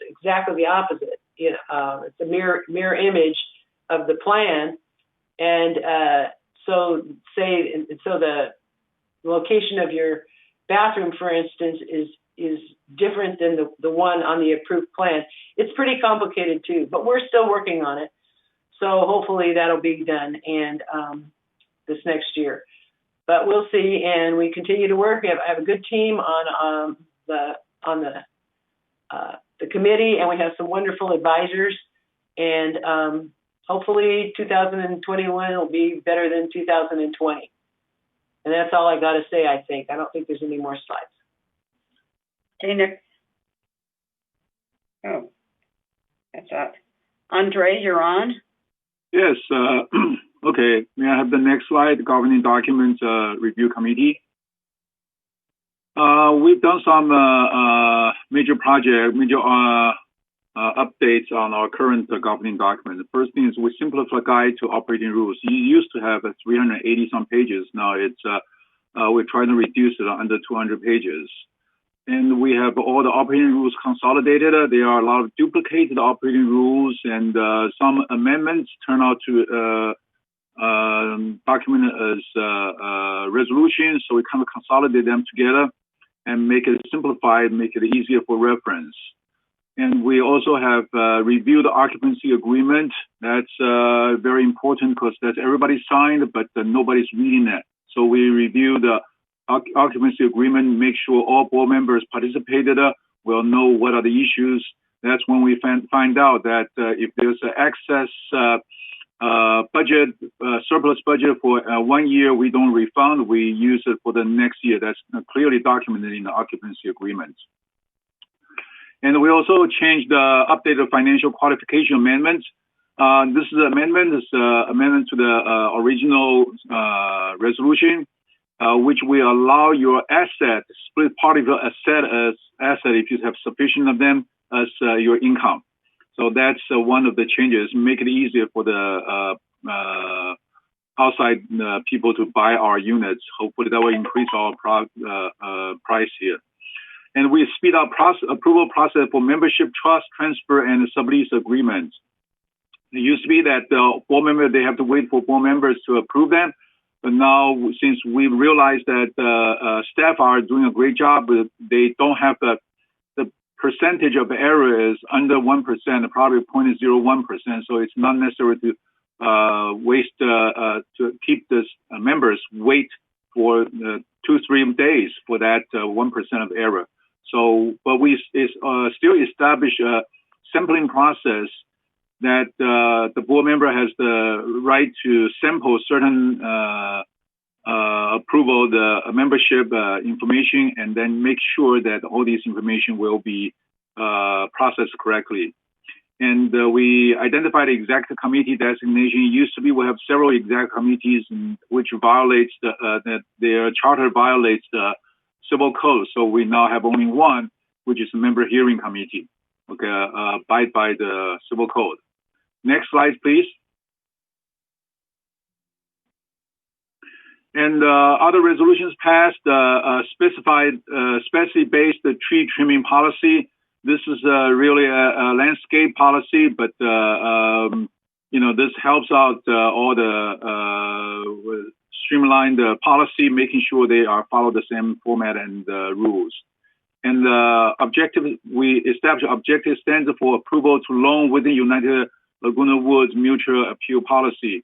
exactly the opposite. It's a mirror image of the plan, and so the location of your bathroom, for instance, is different than the one on the approved plan. It's pretty complicated too, but we're still working on it. So hopefully that'll be done and this next year. But we'll see, and we continue to work. I have a good team on the committee, and we have some wonderful advisors. And hopefully 2021 will be better than 2020. And that's all I got to say, I think. I don't think there's any more slides. Okay, Nick. Oh, that's that. Andre, you're on. Yes. Okay. May I have the next slide? Governing documents review committee. We've done some major updates on our current governing document. The first thing is we simplify guide to operating rules. You used to have 380 some pages. Now it's we're trying to reduce it under 200 pages. And we have all the operating rules consolidated. There are a lot of duplicated operating rules, and some amendments turn out to document as resolutions. So we kind of consolidate them together and make it simplified, make it easier for reference. And we also have reviewed the occupancy agreement. That's very important because that's everybody signed, but nobody's reading it. So we review the occupancy agreement, make sure all board members participated, will know what are the issues. That's when we find out that if there's an excess budget, surplus budget for 1 year, we don't refund, we use it for the next year. That's clearly documented in the occupancy agreement. And we also changed the updated financial qualification amendment. This is an amendment, amendment to the original resolution, which will allow your asset, split part of your asset as asset if you have sufficient of them as your income. So that's one of the changes, make it easier for the outside people to buy our units. Hopefully that will increase our price here. And we speed up approval process for membership, trust, transfer, and sublease agreements. It used to be that the board member, they have to wait for board members to approve them. But now, since we realized that staff are doing a great job, they don't have the percentage of error is under 1%, probably 0.01%. So it's not necessary to waste to keep the members wait for 2-3 days for that 1% of error. So, but we still establish a sampling process that the board member has the right to sample certain approval, the membership information, and then make sure that all this information will be processed correctly. And we identified exact committee designation. It used to be we have several exact committees which violates that their charter violates the civil code. So we now have only one, which is a member hearing committee. Okay, abide by the civil code. Next slide, please. And other resolutions passed, specified species-based tree trimming policy. This is really a landscape policy, but you know, this helps out all the streamline the policy, making sure they are follow the same format and rules. And objective, we established objective standards for approval to loan within United Laguna Woods mutual appeal policy.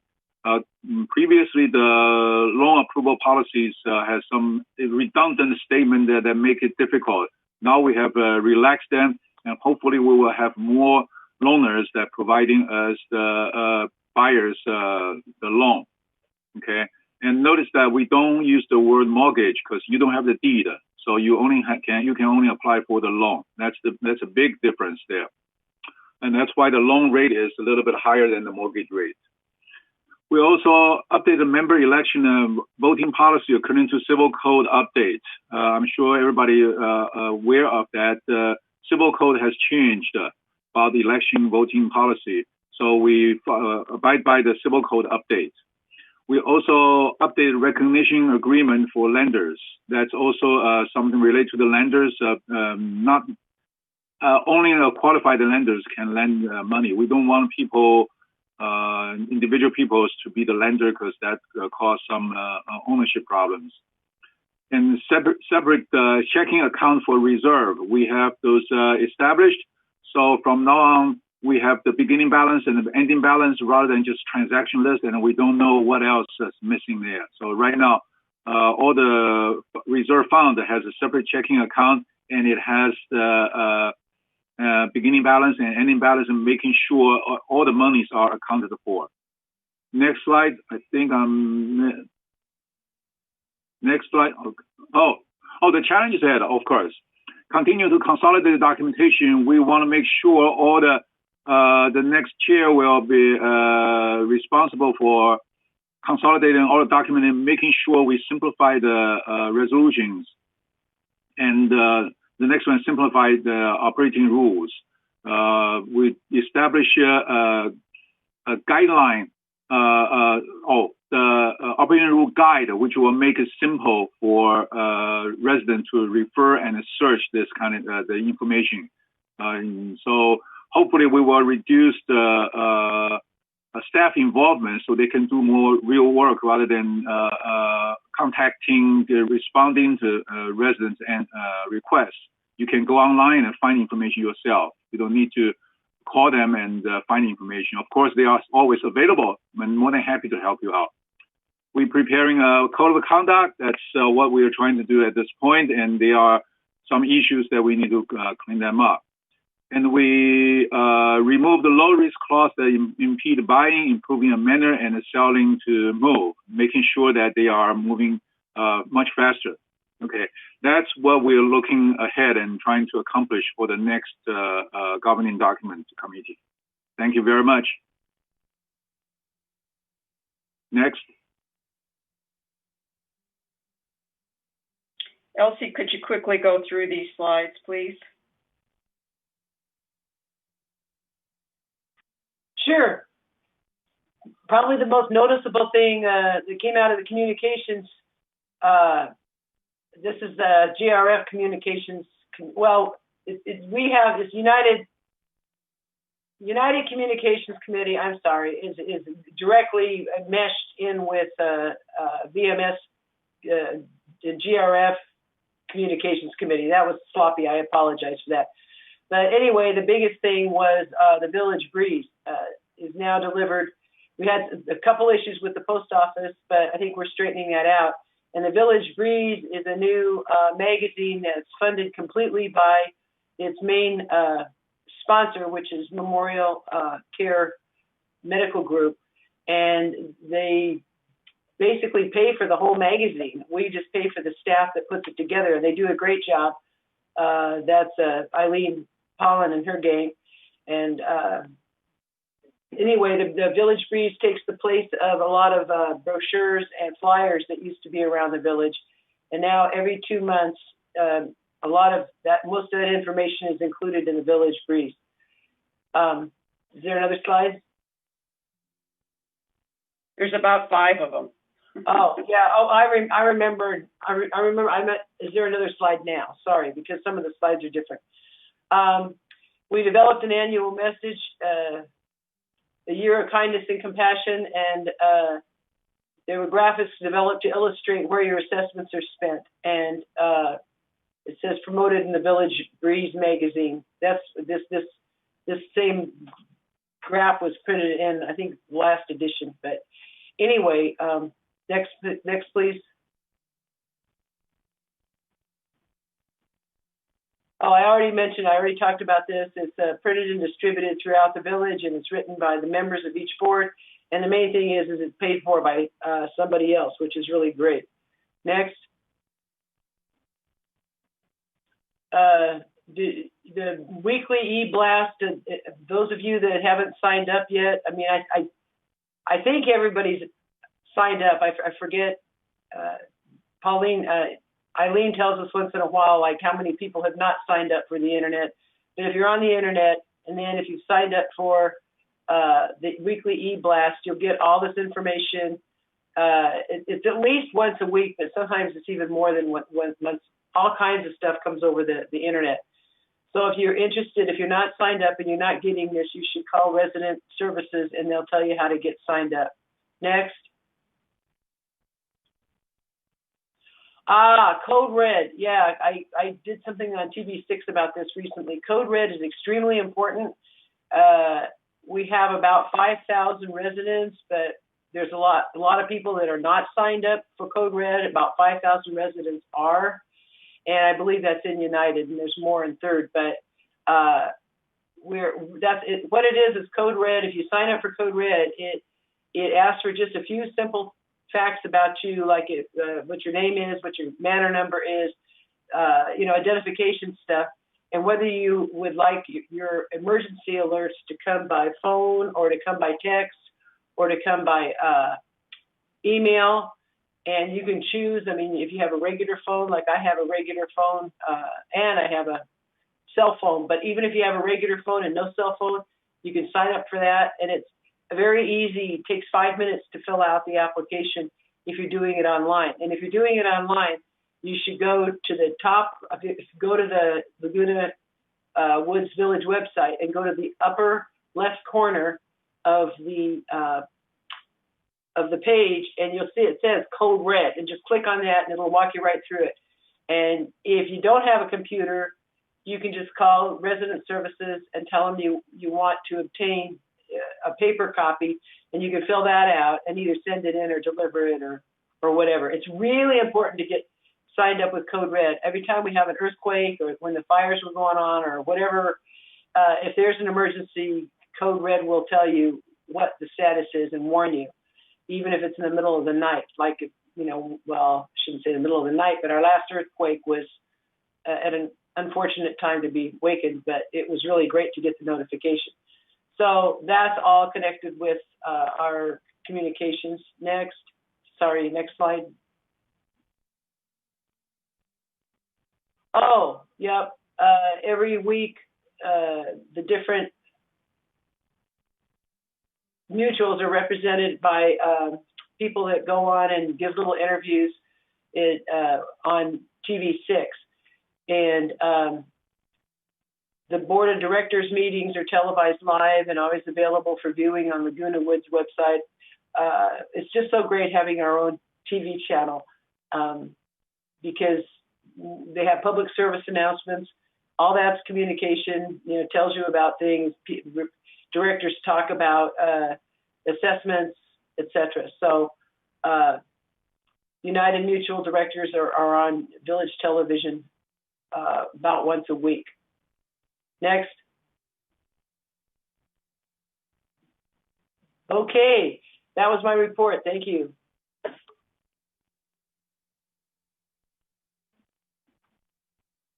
Previously, the loan approval policies has some redundant statement that make it difficult. Now we have relaxed them, and hopefully we will have more loaners that providing us the buyers the loan. Okay, and notice that we don't use the word mortgage because you don't have the deed, so you only can only apply for the loan. That's a big difference there, and that's why the loan rate is a little bit higher than the mortgage rate. We also updated member election voting policy according to civil code update. I'm sure everybody aware of that. Civil code has changed about the election voting policy. So we abide by the civil code update. We also updated recognition agreement for lenders. That's also something related to the lenders. Not only qualified lenders can lend money. We don't want people individual people to be the lender because that cause some ownership problems. And separate checking account for reserve. We have those established. So from now on, we have the beginning balance and the ending balance rather than just transaction list, and we don't know what else is missing there. So right now, all the reserve fund has a separate checking account, and it has the beginning balance and ending balance, and making sure all the monies are accounted for. Next slide. I think I'm next slide. Oh, the challenge is ahead, of course. Continue to consolidate the documentation. We want to make sure all the next chair will be responsible for consolidating all the documents and making sure we simplify the resolutions. And the next one, simplify the operating rules. We establish a guideline, the operating rule guide, which will make it simple for residents to refer and search this kind of the information. So hopefully we will reduce the staff involvement so they can do more real work rather than responding to residents and requests. You can go online and find information yourself. You don't need to call them and find information. Of course, they are always available. I'm more than happy to help you out. We're preparing a code of conduct. That's what we are trying to do at this point, and there are some issues that we need to clean them up. And we remove the low-risk clause that impede buying, improving a manor, and selling to move, making sure that they are moving much faster. Okay, that's what we're looking ahead and trying to accomplish for the next governing document committee. Thank you very much. Next. Elsie, could you quickly go through these slides, please? Sure. Probably the most noticeable thing that came out of the communications, this is the GRF communications. Well, we have this United Communications Committee, I'm sorry, is directly meshed in with VMS, the GRF Communications Committee. That was sloppy. I apologize for that. But anyway, the biggest thing was the Village Breeze is now delivered. We had a couple issues with the post office, but I think we're straightening that out. And the Village Breeze is a new magazine that's funded completely by its main sponsor, which is Memorial Care Medical Group. And they basically pay for the whole magazine. We just pay for the staff that puts it together, and they do a great job. That's Eileen Pollan and her gang. And anyway, the Village Breeze takes the place of a lot of brochures and flyers that used to be around the village. And now every 2 months, a lot of that, most of that information is included in the Village Breeze. Is there another slide? There's about 5 of them. Oh, yeah. Oh, I remember. Is there another slide now? Sorry, because some of the slides are different. We developed an annual message, the Year of Kindness and Compassion, and there were graphics developed to illustrate where your assessments are spent. And it says promoted in the Village Breeze magazine. That's this same graph was printed in, I think, last edition. But anyway, next please. Oh, I already talked about this. It's printed and distributed throughout the village, and it's written by the members of each board. And the main thing is it's paid for by somebody else, which is really great. Next. The weekly e-blast, those of you that haven't signed up yet, I mean, I think everybody's signed up. I forget, Eileen tells us once in a while, like how many people have not signed up for the internet. But if you're on the internet, and then if you've signed up for the weekly e-blast, you'll get all this information. It's at least once a week, but sometimes it's even more than once. All kinds of stuff comes over the internet. So if you're interested, if you're not signed up and you're not getting this, you should call Resident Services and they'll tell you how to get signed up. Next. Code Red. Yeah, I did something on TV6 about this recently. Code Red is extremely important. We have about 5,000 residents, but there's a lot of people that are not signed up for Code Red. About 5,000 residents are. And I believe that's in United, and there's more in Third. But what it is Code Red. If you sign up for Code Red, it asks for just a few simple facts about you, like what your name is, what your manor number is, identification stuff, and whether you would like your emergency alerts to come by phone or to come by text or to come by email. And you can choose, I mean, if you have a regular phone, like I have a regular phone and I have a cell phone, but even if you have a regular phone and no cell phone, you can sign up for that. And it's very easy. It takes 5 minutes to fill out the application if you're doing it online. And if you're doing it online, you should go to the top, go to the Laguna Woods Village website and go to the upper left corner of the page, and you'll see it says Code Red, and just click on that and it'll walk you right through it. And if you don't have a computer, you can just call Resident Services and tell them you want to obtain a paper copy, and you can fill that out and either send it in or deliver it or whatever. It's really important to get signed up with Code Red. Every time we have an earthquake or when the fires were going on or whatever, if there's an emergency, Code Red will tell you what the status is and warn you, even if it's in the middle of the night. Like, well, I shouldn't say the middle of the night, but our last earthquake was at an unfortunate time to be wakened, but it was really great to get the notification. So that's all connected with our communications. Next slide. Oh, yep. Every week, the different mutuals are represented by people that go on and give little interviews on TV6. And the board of directors meetings are televised live and always available for viewing on Laguna Woods website. It's just so great having our own TV channel because they have public service announcements. All that's communication, tells you about things. Directors talk about assessments, etc. So United Mutual directors are on village television about once a week. Next. Okay, that was my report. Thank you.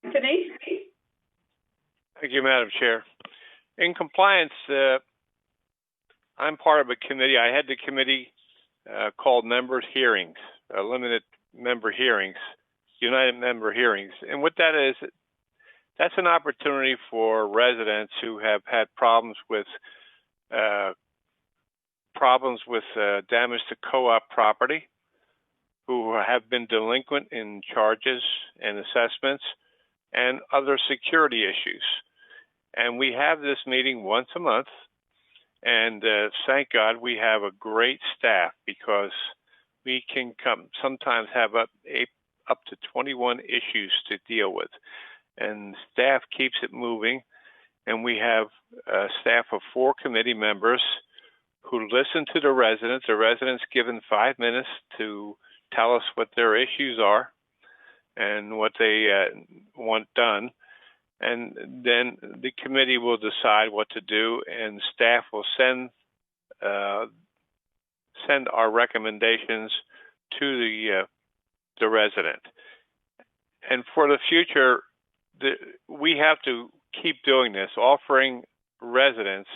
Anthony? Thank you, Madam Chair. In compliance, I'm part of a committee. I had the committee called Members Hearings, Limited Member Hearings, United Member Hearings. And what that is, that's an opportunity for residents who have had problems with damage to co-op property, who have been delinquent in charges and assessments, and other security issues. And we have this meeting once a month, and thank God we have a great staff, because we can sometimes have up to 21 issues to deal with. And staff keeps it moving, and we have a staff of 4 committee members who listen to the residents. The residents given 5 minutes to tell us what their issues are and what they want done. And then the committee will decide what to do, and staff will send our recommendations to the resident. And for the future, we have to keep doing this, offering residents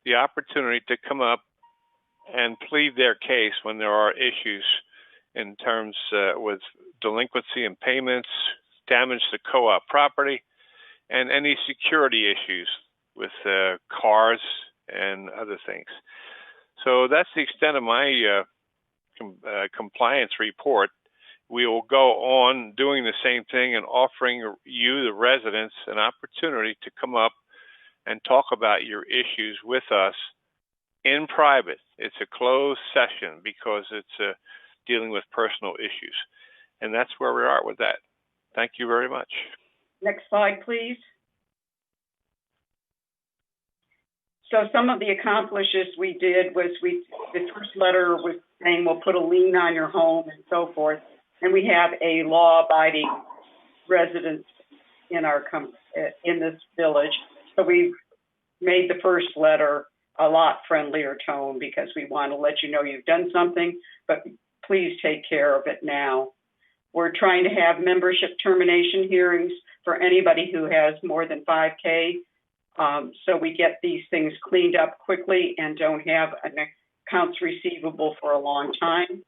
the opportunity to come up and plead their case when there are issues in terms with delinquency in payments, damage to co-op property, and any security issues with cars and other things. So that's the extent of my compliance report. We will go on doing the same thing and offering you, the residents, an opportunity to come up and talk about your issues with us in private. It's a closed session because it's dealing with personal issues. And that's where we are with that. Thank you very much. Next slide, please. So some of the accomplishments we did was the first letter was saying we'll put a lien on your home and so forth. And we have a law-abiding residents in our in this village. So we've made the first letter a lot friendlier tone, because we want to let you know you've done something, but please take care of it now. We're trying to have membership termination hearings for anybody who has more than 5K, so we get these things cleaned up quickly and don't have an accounts receivable for a long time.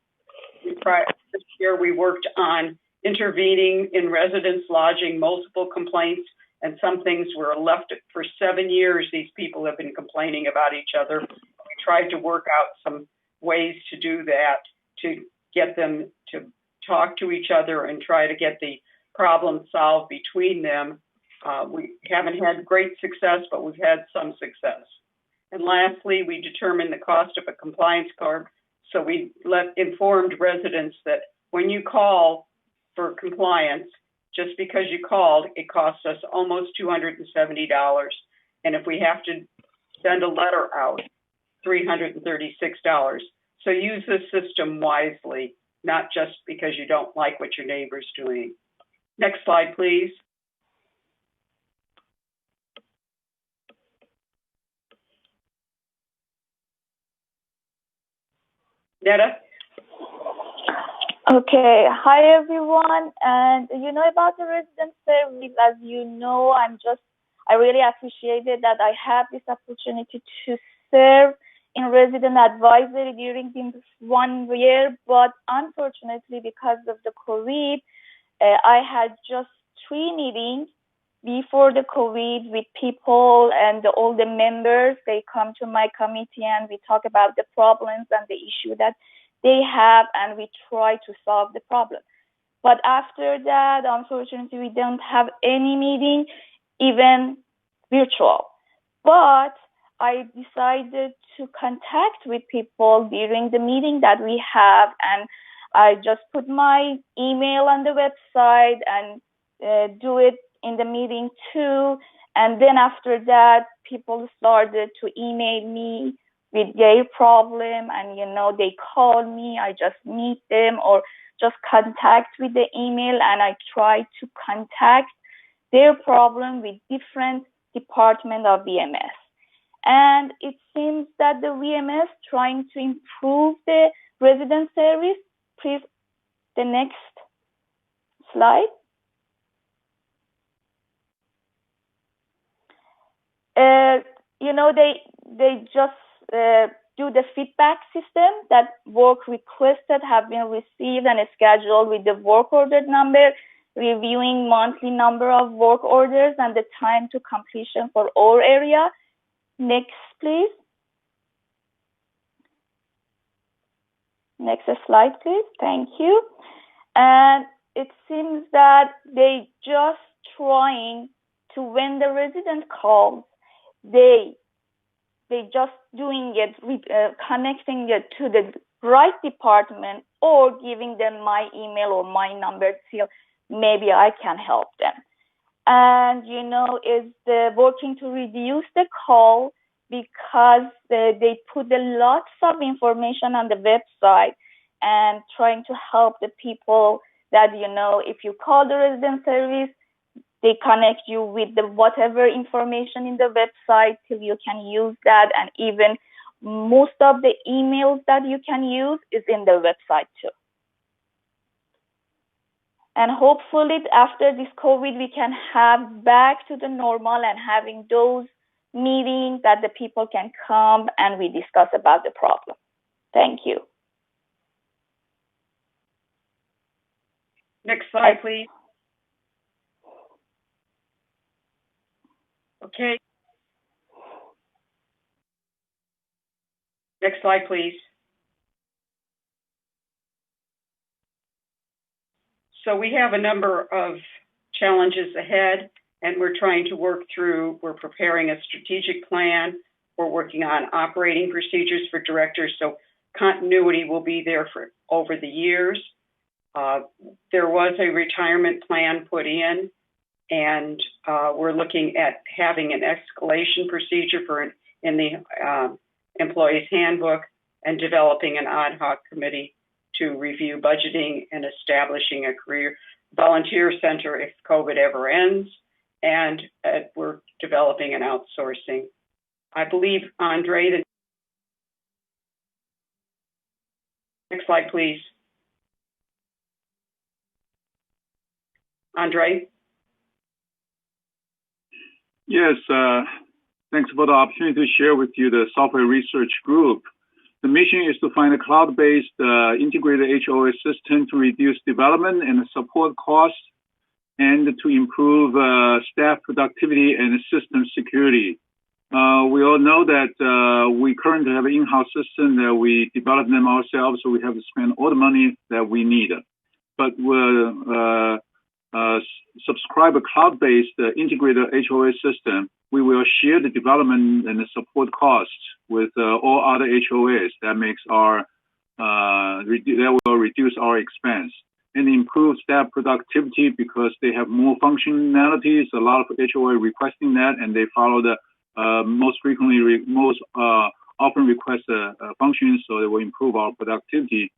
This year we worked on intervening in residents lodging multiple complaints, and some things were left for 7 years. These people have been complaining about each other. We tried to work out some ways to do that, to get them to talk to each other and try to get the problem solved between them. We haven't had great success, but we've had some success. And lastly, we determined the cost of a compliance card. So we informed residents that when you call for compliance, just because you called, it costs us almost $270. And if we have to send a letter out, $336. So use this system wisely, not just because you don't like what your neighbor's doing. Next slide, please. Netta? Okay, hi everyone. And about the resident service, as you know, I really appreciated that I have this opportunity to serve in resident advisory during this 1 year, but unfortunately, because of the COVID, I had just 3 meetings before the COVID with people and all the members. They come to my committee and we talk about the problems and the issue that they have, and we try to solve the problem. But after that, unfortunately, we don't have any meeting, even virtual. But I decided to contact with people during the meeting that we have, and I just put my email on the website and do it in the meeting too. And then after that, people started to email me with their problem, and they call me, I just meet them or just contact with the email, and I try to contact their problem with different department of VMS. And it seems that the VMS trying to improve the resident service. Please, the next slide. They just do the feedback system that work requested have been received and scheduled with the work order number, reviewing monthly number of work orders and the time to completion for our area. Next, please. Next slide, please. Thank you. And it seems that they just trying to, when the resident calls, they just doing it, connecting it to the right department or giving them my email or my number till maybe I can help them. And, is working to reduce the call because they put a lots of information on the website and trying to help the people that, if you call the resident service, they connect you with the whatever information in the website till you can use that. And even most of the emails that you can use is in the website too. And hopefully after this COVID, we can have back to the normal and having those meetings that the people can come and we discuss about the problem. Thank you. Next slide, please. Okay. Next slide, please. So we have a number of challenges ahead, and we're trying to work through, we're preparing a strategic plan. We're working on operating procedures for directors, so continuity will be there for over the years. There was a retirement plan put in, and we're looking at having an escalation procedure in the employee's handbook and developing an ad hoc committee to review budgeting and establishing a career volunteer center if COVID ever ends. And we're developing an outsourcing. I believe, Andre, the next slide, please. Andre? Yes, thanks for the opportunity to share with you the software research group. The mission is to find a cloud-based integrated HOA system to reduce development and support costs and to improve staff productivity and system security. We all know that we currently have an in-house system that we develop them ourselves, so we have to spend all the money that we need. But we'll subscribe a cloud-based integrated HOA system. We will share the development and the support costs with all other HOAs. That makes that will reduce our expense and improve staff productivity because they have more functionalities. A lot of HOA requesting that, and they follow the most often requested functions, so they will improve our productivity.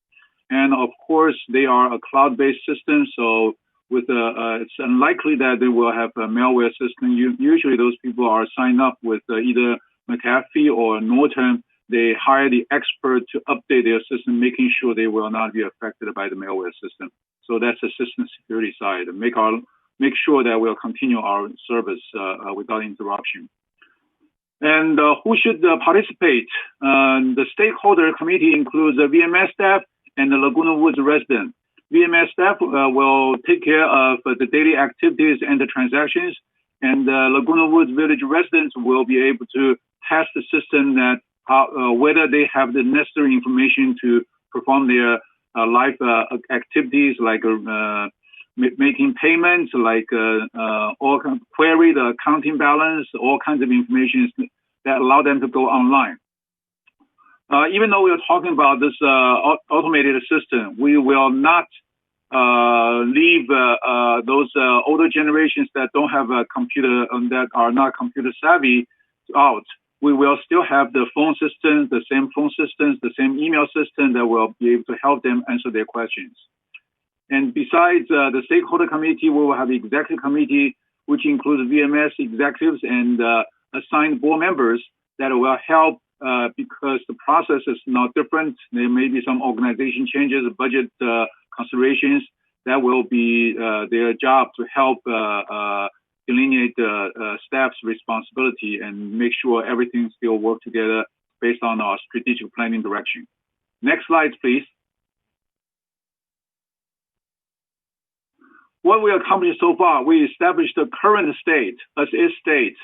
And of course, they are a cloud-based system, so with it's unlikely that they will have a malware system. Usually those people are signed up with either McAfee or Norton. They hire the expert to update their system, making sure they will not be affected by the malware system. So that's the system security side. Make sure that we'll continue our service without interruption. And who should participate? The stakeholder committee includes the VMS staff and the Laguna Woods resident. VMS staff will take care of the daily activities and the transactions, and Laguna Woods Village residents will be able to test the system that whether they have the necessary information to perform their life activities like making payments, like query the accounting balance, all kinds of information that allow them to go online. Even though we are talking about this automated system, we will not leave those older generations that don't have a computer that are not computer savvy out. we will still have the phone system, the same phone systems, the same email system that will be able to help them answer their questions. And besides the stakeholder committee, we will have the executive committee, which includes VMS executives and assigned board members that will help because the process is not different. There may be some organization changes, budget considerations. That will be their job to help delineate the staff's responsibility and make sure everything still works together based on our strategic planning direction. Next slide, please. What we accomplished so far, we established the current state as is state.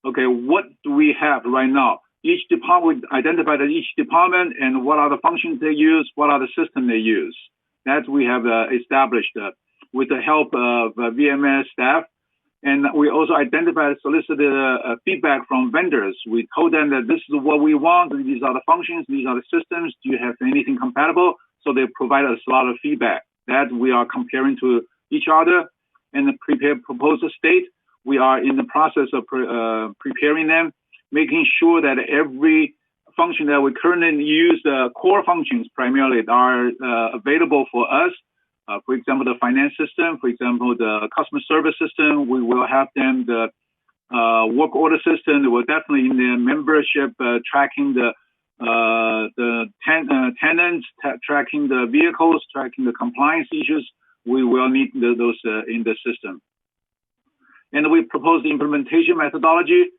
Okay, what do we have right now? Each department, we identified each department and what are the functions they use, what are the systems they use. That we have established with the help of VMS staff. And we also identified, solicited feedback from vendors. We told them that this is what we want, these are the functions, these are the systems, do you have anything compatible? So they provide us a lot of feedback that we are comparing to each other and prepare proposal state. We are in the process of preparing them, making sure that every function that we currently use, the core functions primarily, are available for us. For example, the finance system, for example, the customer service system, we will have them, the work order system, we're definitely in the membership tracking the tenants, tracking the vehicles, tracking the compliance issues. We will need those in the system. And we propose the implementation methodology.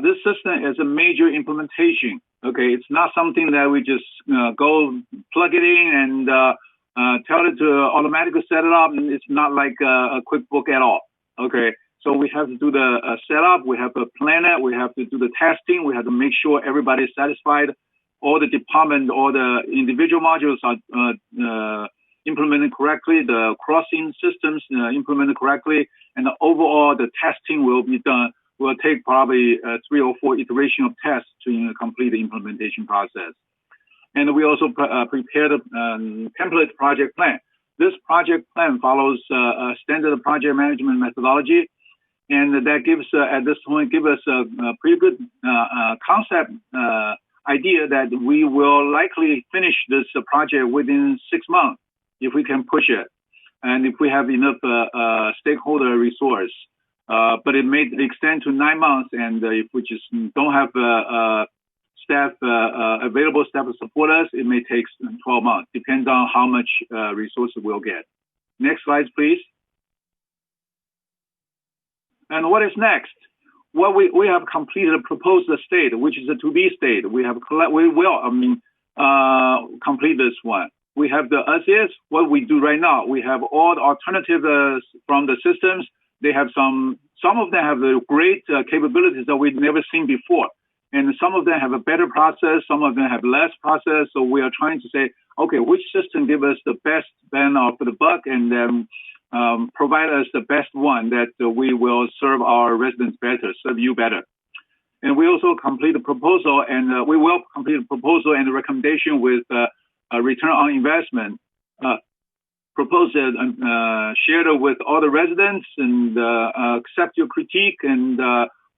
This system is a major implementation. Okay, it's not something that we just go plug it in and tell it to automatically set it up. And it's not like a QuickBook at all. Okay, so we have to do the setup, we have to plan it, we have to do the testing, we have to make sure everybody is satisfied. All the department, all the individual modules are implemented correctly, the crossing systems implemented correctly, and overall the testing will be done. Will take probably 3 or 4 iterations of tests to complete the implementation process. And we also prepared a template project plan. This project plan follows a standard project management methodology, and that gives, at this point, give us a pretty good concept idea that we will likely finish this project within 6 months if we can push it, and if we have enough stakeholder resource. But it may extend to 9 months, and if we just don't have staff, available staff to support us, it may take 12 months. Depends on how much resources we'll get. Next slide, please. And what is next? Well, we have completed a proposed state, which is a to-be state. We will complete this one. We have the as is, what we do right now. We have all the alternatives from the systems. They have some of them have the great capabilities that we've never seen before. And some of them have a better process, some of them have less process. So we are trying to say, okay, which system give us the best bang for the buck and then provide us the best one that we will serve our residents better, serve you better. And we also complete the proposal, and we will complete the proposal and the recommendation with a return on investment. Propose it and share it with all the residents and accept your critique and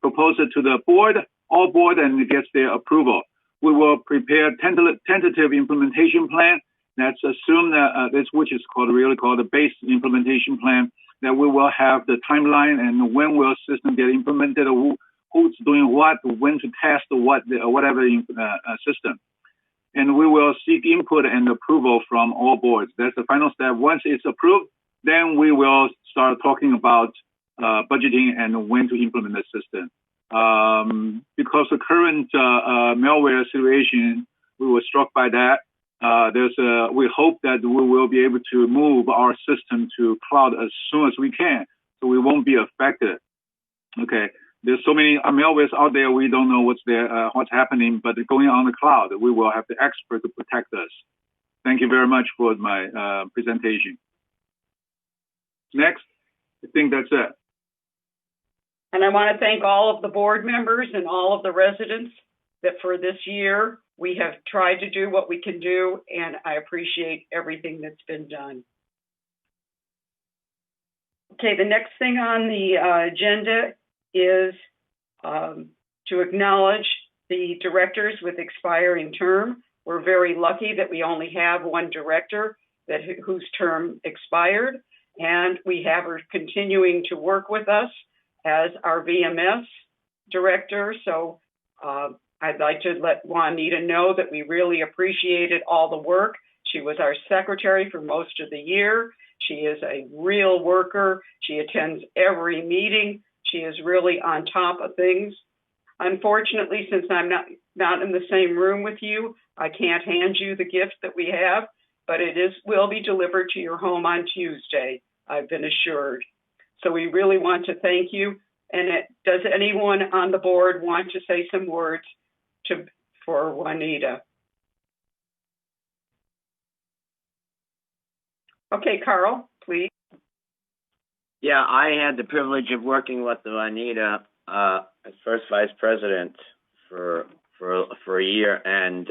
propose it to the board, all board, and it gets their approval. We will prepare tentative implementation plan. That's assumed that this, which is really called the base implementation plan, that we will have the timeline and when will system get implemented, who's doing what, when to test whatever system. And we will seek input and approval from all boards. That's the final step. Once it's approved, then we will start talking about budgeting and when to implement the system. Because the current malware situation, we were struck by that. We hope that we will be able to move our system to cloud as soon as we can, so we won't be affected. Okay. There's so many malwares out there, we don't know what's happening, but going on the cloud, we will have the expert to protect us. Thank you very much for my presentation. Next, I think that's it. And I want to thank all of the board members and all of the residents that for this year, we have tried to do what we can do, and I appreciate everything that's been done. Okay, the next thing on the agenda is to acknowledge the directors with expiring term. We're very lucky that we only have one director whose term expired, and we have her continuing to work with us as our VMS director. So I'd like to let Juanita know that we really appreciated all the work. She was our secretary for most of the year. She is a real worker. She attends every meeting. She is really on top of things. Unfortunately, since I'm not in the same room with you, I can't hand you the gift that we have, but will be delivered to your home on Tuesday, I've been assured. So we really want to thank you. And does anyone on the board want to say some words for Juanita? Okay, Carl, please. Yeah, I had the privilege of working with Juanita as first vice president for a year, and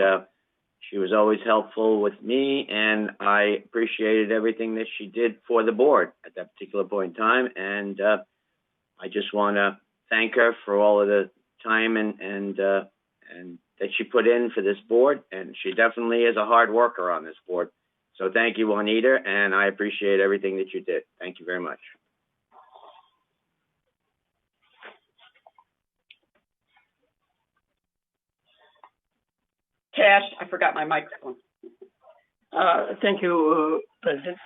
she was always helpful with me, and I appreciated everything that she did for the board at that particular point in time. And I just want to thank her for all of the time and that she put in for this board, and she definitely is a hard worker on this board. So thank you, Juanita, and I appreciate everything that you did. Thank you very much. Cash, I forgot my microphone. Thank you, President.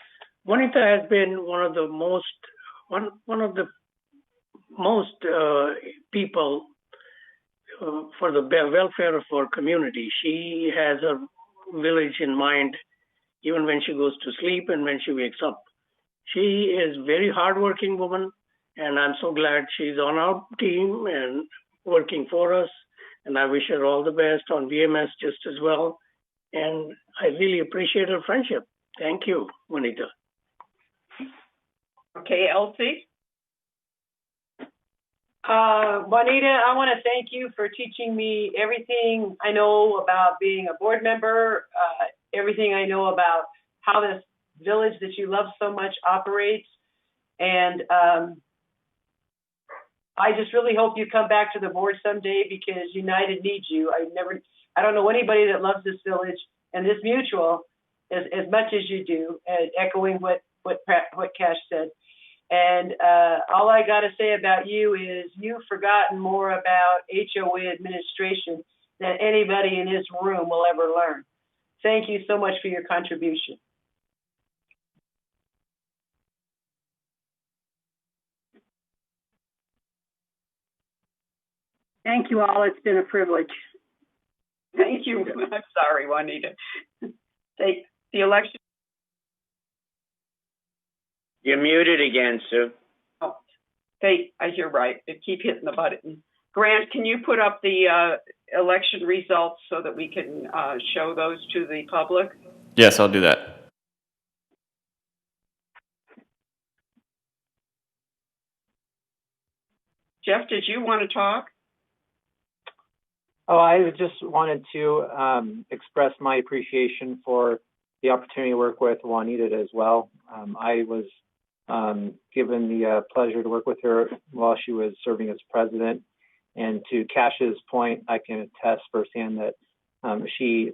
Juanita has been one of the most people for the welfare of our community. She has a village in mind, even when she goes to sleep and when she wakes up. She is a very hardworking woman, and I'm so glad she's on our team and working for us. And I wish her all the best on VMS just as well. And I really appreciate her friendship. Thank you, Juanita. Okay, Elsie? Juanita, I want to thank you for teaching me everything I know about being a board member, everything I know about how this village that you love so much operates. And I just really hope you come back to the board someday, because United needs you. I don't know anybody that loves this village and this mutual as much as you do, echoing what Cash said. And all I got to say about you is you've forgotten more about HOA administration than anybody in this room will ever learn. Thank you so much for your contribution. Thank you all. It's been a privilege. Thank you. I'm sorry, Juanita. The election. You're muted again, Sue. Oh, you're right. I keep hitting the button. Grant, can you put up the election results so that we can show those to the public? Yes, I'll do that. Jeff, did you want to talk? Oh, I just wanted to express my appreciation for the opportunity to work with Juanita as well. I was given the pleasure to work with her while she was serving as president. And to Cash's point, I can attest firsthand that she,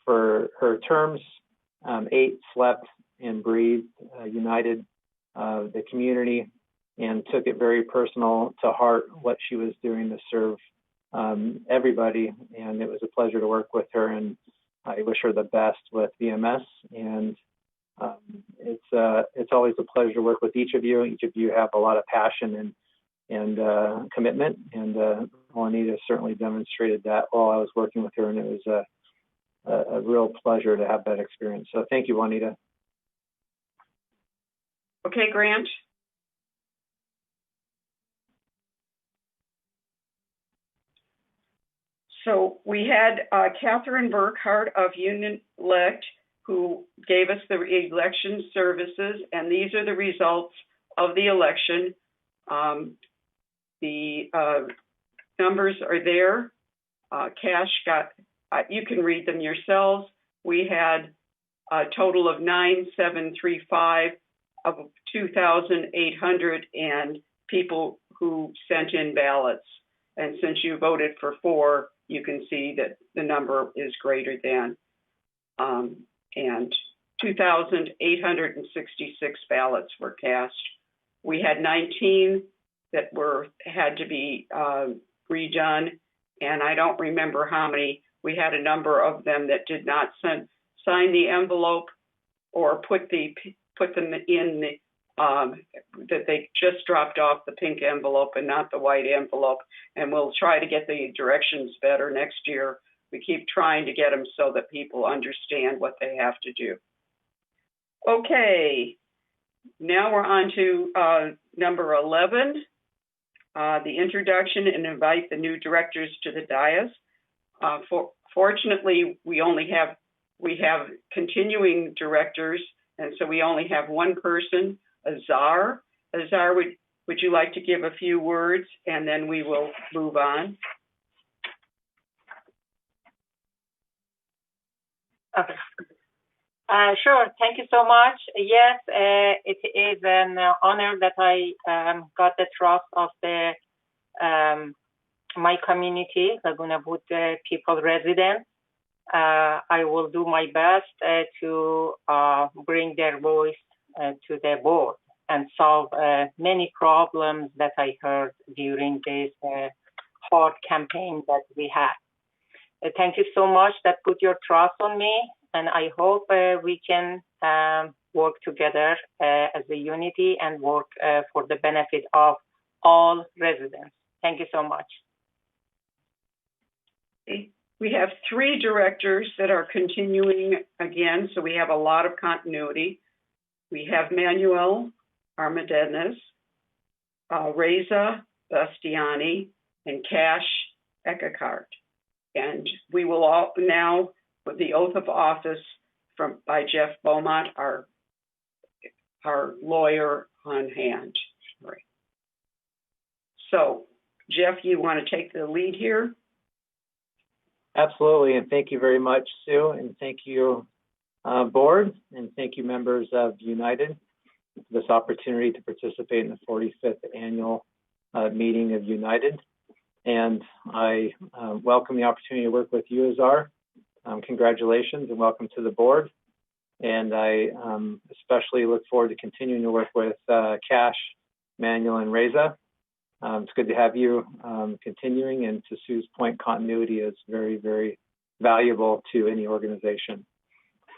for her terms, ate, slept, and breathed United, the community, and took it very personal to heart what she was doing to serve everybody. And it was a pleasure to work with her, and I wish her the best with VMS. And it's always a pleasure to work with each of you. Each of you have a lot of passion and commitment, and Juanita certainly demonstrated that while I was working with her, and it was a real pleasure to have that experience. So thank you, Juanita. Okay, Grant. So we had Catherine Burkhart of Union Elect, who gave us the election services, and these are the results of the election. The numbers are there. Cash got, you can read them yourselves. We had a total of 9,735 of 2,800 and people who sent in ballots. And since you voted for 4, you can see that the number is greater than. And 2,866 ballots were cast. We had 19 that had to be redone, and I don't remember how many. We had a number of them that did not sign the envelope or put them in the, that they just dropped off the pink envelope and not the white envelope. And we'll try to get the directions better next year. We keep trying to get them so that people understand what they have to do. Okay, now we're on to number 11, the introduction and invite the new directors to the dais. Fortunately, we have continuing directors, and so we only have one person, Azar. Azar, would you like to give a few words, and then we will move on? Okay. Sure. Thank you so much. Yes, it is an honor that I got the trust of the my community, Laguna Wood people residents. I will do my best to bring their voice to the board and solve many problems that I heard during this hard campaign that we had. Thank you so much that put your trust on me, and I hope we can work together as a unity and work for the benefit of all residents. Thank you so much. We have 3 directors that are continuing again, so we have a lot of continuity. We have Manuel Armadenes, Reza Bastiani, and Cash Eckhart. And we will all now, with the oath of office by Jeff Beaumont, our lawyer on hand. Right. So, Jeff, you want to take the lead here? Absolutely, and thank you very much, Sue, and thank you, board, and thank you, members of United, for this opportunity to participate in the 45th annual meeting of United. And I welcome the opportunity to work with you, Azar. Congratulations and welcome to the board. And I especially look forward to continuing to work with Cash, Manuel, and Reza. It's good to have you continuing, and to Sue's point, continuity is very, very valuable to any organization.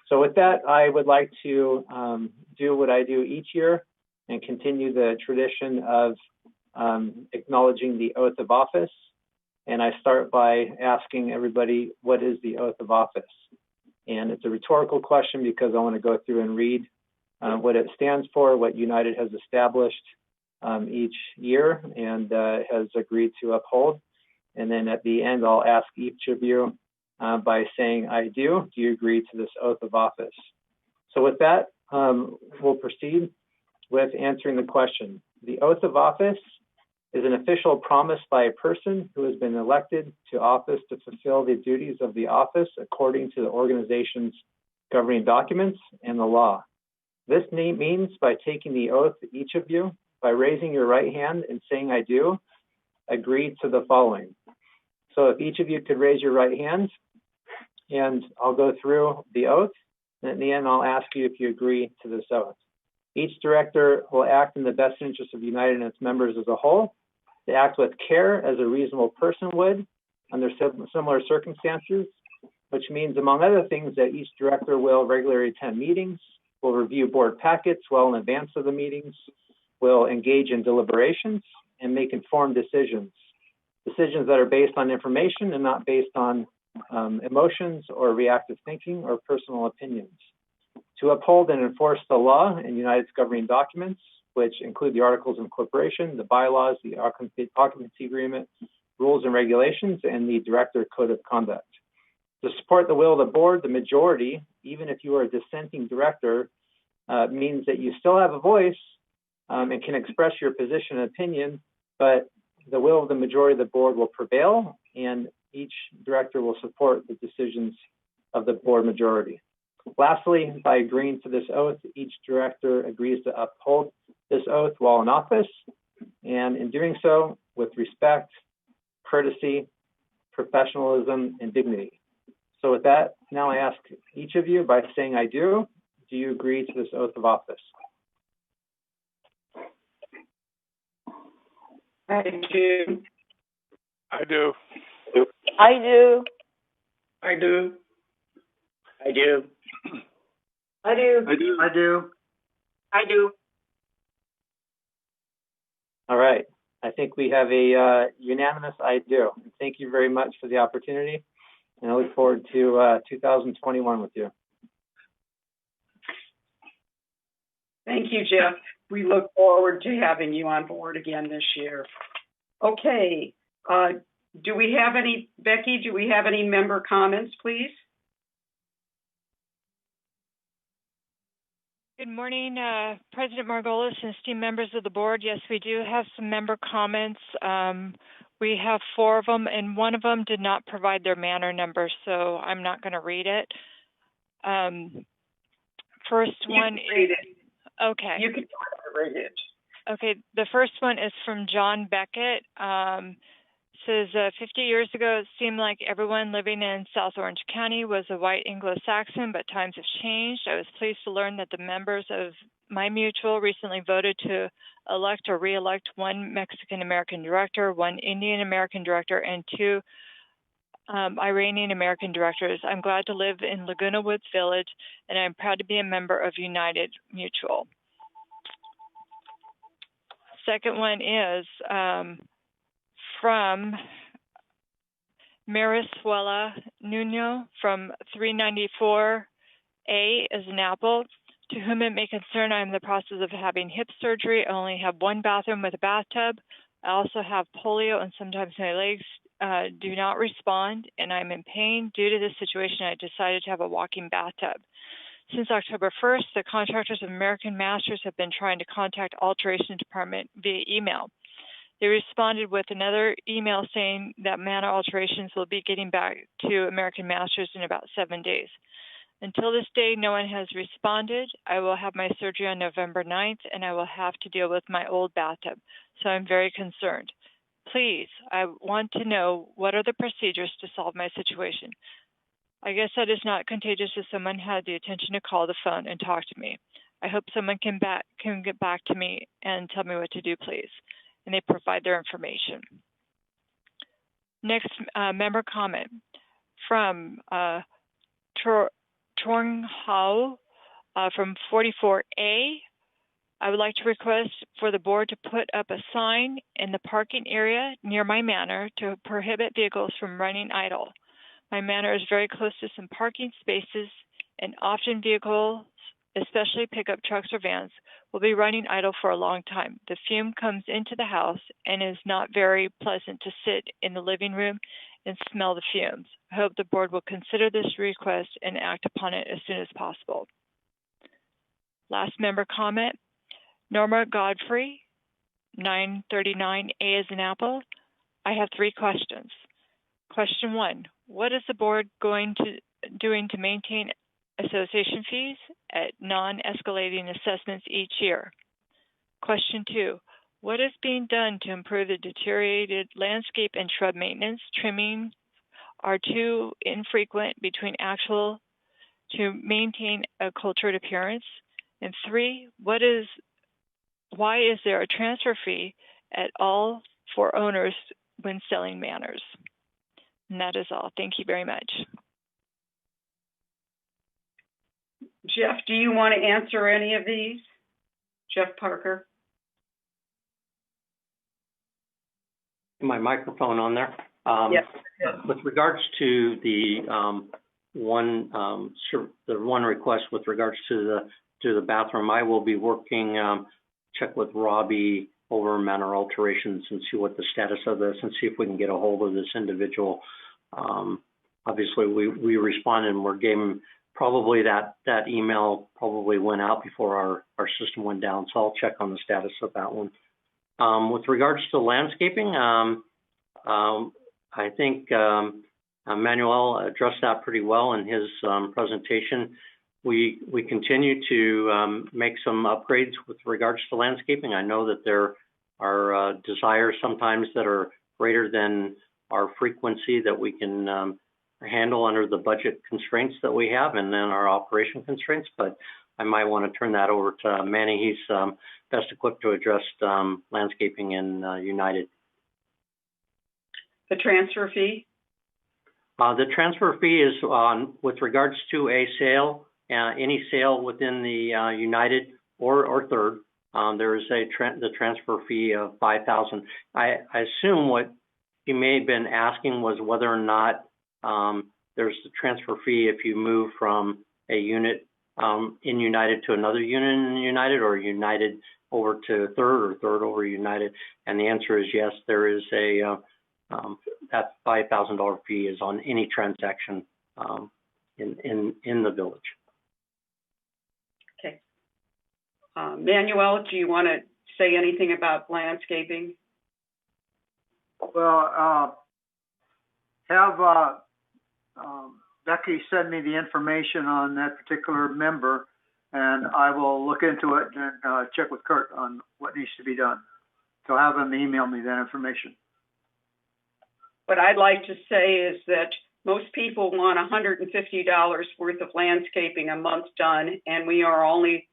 So with that, I would like to do what I do each year and continue the tradition of acknowledging the oath of office. And I start by asking everybody, what is the oath of office? And it's a rhetorical question because I want to go through and read what it stands for, what United has established each year and has agreed to uphold. And then at the end, I'll ask each of you by saying, I do. Do you agree to this oath of office? So with that, we'll proceed with answering the question. The oath of office is an official promise by a person who has been elected to office to fulfill the duties of the office according to the organization's governing documents and the law. This means by taking the oath, each of you, by raising your right hand and saying, I do, agree to the following. So if each of you could raise your right hand, and I'll go through the oath, and at the end, I'll ask you if you agree to this oath. Each director will act in the best interest of United and its members as a whole, to act with care as a reasonable person would under similar circumstances, which means, among other things, that each director will regularly attend meetings, will review board packets well in advance of the meetings, will engage in deliberations, and make informed decisions. Decisions that are based on information and not based on emotions or reactive thinking or personal opinions. To uphold and enforce the law and United's governing documents, which include the Articles of Incorporation, the bylaws, the Occupancy Agreement, rules and regulations, and the Director Code of Conduct. To support the will of the board, the majority, even if you are a dissenting director, means that you still have a voice and can express your position and opinion, but the will of the majority of the board will prevail, and each director will support the decisions of the board majority. Lastly, by agreeing to this oath, each director agrees to uphold this oath while in office, and in doing so, with respect, courtesy, professionalism, and dignity. So with that, now I ask each of you, by saying I do you agree to this oath of office? I do. I do. I do. I do. I do. I do. I do. I do. I do. All right. I think we have a unanimous I do. Thank you very much for the opportunity, and I look forward to 2021 with you. Thank you, Jeff. We look forward to having you on board again this year. Okay. Do we have any, Becky, do we have any member comments, please? Good morning, President Margolis and esteemed members of the board. Yes, we do have some member comments. We have 4 of them, and one of them did not provide their manor number, so I'm not going to read it. First one is, okay. You can read it. Okay, the first one is from John Beckett. Says, 50 years ago, it seemed like everyone living in South Orange County was a white Anglo-Saxon, but times have changed. I was pleased to learn that the members of my mutual recently voted to elect or re-elect 1 Mexican-American director, 1 Indian-American director, and 2 Iranian-American directors. I'm glad to live in Laguna Woods Village, and I'm proud to be a member of United Mutual. Second one is from Marisuela Nuno from 394A as an apple. To whom it may concern, I am in the process of having hip surgery. I only have 1 bathroom with a bathtub. I also have polio, and sometimes my legs do not respond, and I'm in pain. Due to this situation, I decided to have a walk-in bathtub. Since October 1st, the contractors of American Masters have been trying to contact Alterations Department via email. They responded with another email saying that manor alterations will be getting back to American Masters in about 7 days. Until this day, no one has responded. I will have my surgery on November 9th, and I will have to deal with my old bathtub, so I'm very concerned. Please, I want to know what are the procedures to solve my situation. I guess that is not contagious if someone had the attention to call the phone and talk to me. I hope someone can get back to me and tell me what to do, please. And they provide their information. Next member comment from Trong Hao from 44A. I would like to request for the board to put up a sign in the parking area near my manor to prohibit vehicles from running idle. My manor is very close to some parking spaces, and often vehicles, especially pickup trucks or vans, will be running idle for a long time. The fume comes into the house and is not very pleasant to sit in the living room and smell the fumes. I hope the board will consider this request and act upon it as soon as possible. Last member comment, Norma Godfrey, 939A as an apple. I have 3 questions. Question 1, what is the board doing to maintain association fees at non-escalating assessments each year? Question 2, what is being done to improve the deteriorated landscape and shrub maintenance? Trimming are too infrequent between actual to maintain a cultured appearance. And 3, why is there a transfer fee at all for owners when selling manors? And that is all. Thank you very much. Jeff, do you want to answer any of these? Jeff Parker. My microphone on there. Yes. With regards to the one request with regards to the bathroom, I will be working check with Robbie over manor alterations and see what the status of this and see if we can get a hold of this individual. Obviously, we responded and we're game. Probably that email probably went out before our system went down, so I'll check on the status of that one. With regards to landscaping, I think Manuel addressed that pretty well in his presentation. We continue to make some upgrades with regards to landscaping. I know that there are desires sometimes that are greater than our frequency that we can handle under the budget constraints that we have and then our operation constraints. But I might want to turn that over to Manny. He's best equipped to address landscaping in United. The transfer fee? The transfer fee is with regards to a sale, any sale within the United or Third. There is the transfer fee of $5,000. I assume what you may have been asking was whether or not there's the transfer fee if you move from a unit in United to another unit in United, or United over to Third, or Third over United. And the answer is yes. There is a that $5,000 fee is on any transaction in the village. Okay. Manuel, do you want to say anything about landscaping? Well, have Becky send me the information on that particular member, and I will look into it and check with Kurt on what needs to be done. So have him email me that information. What I'd like to say is that most people want $150 worth of landscaping a month done, and we are only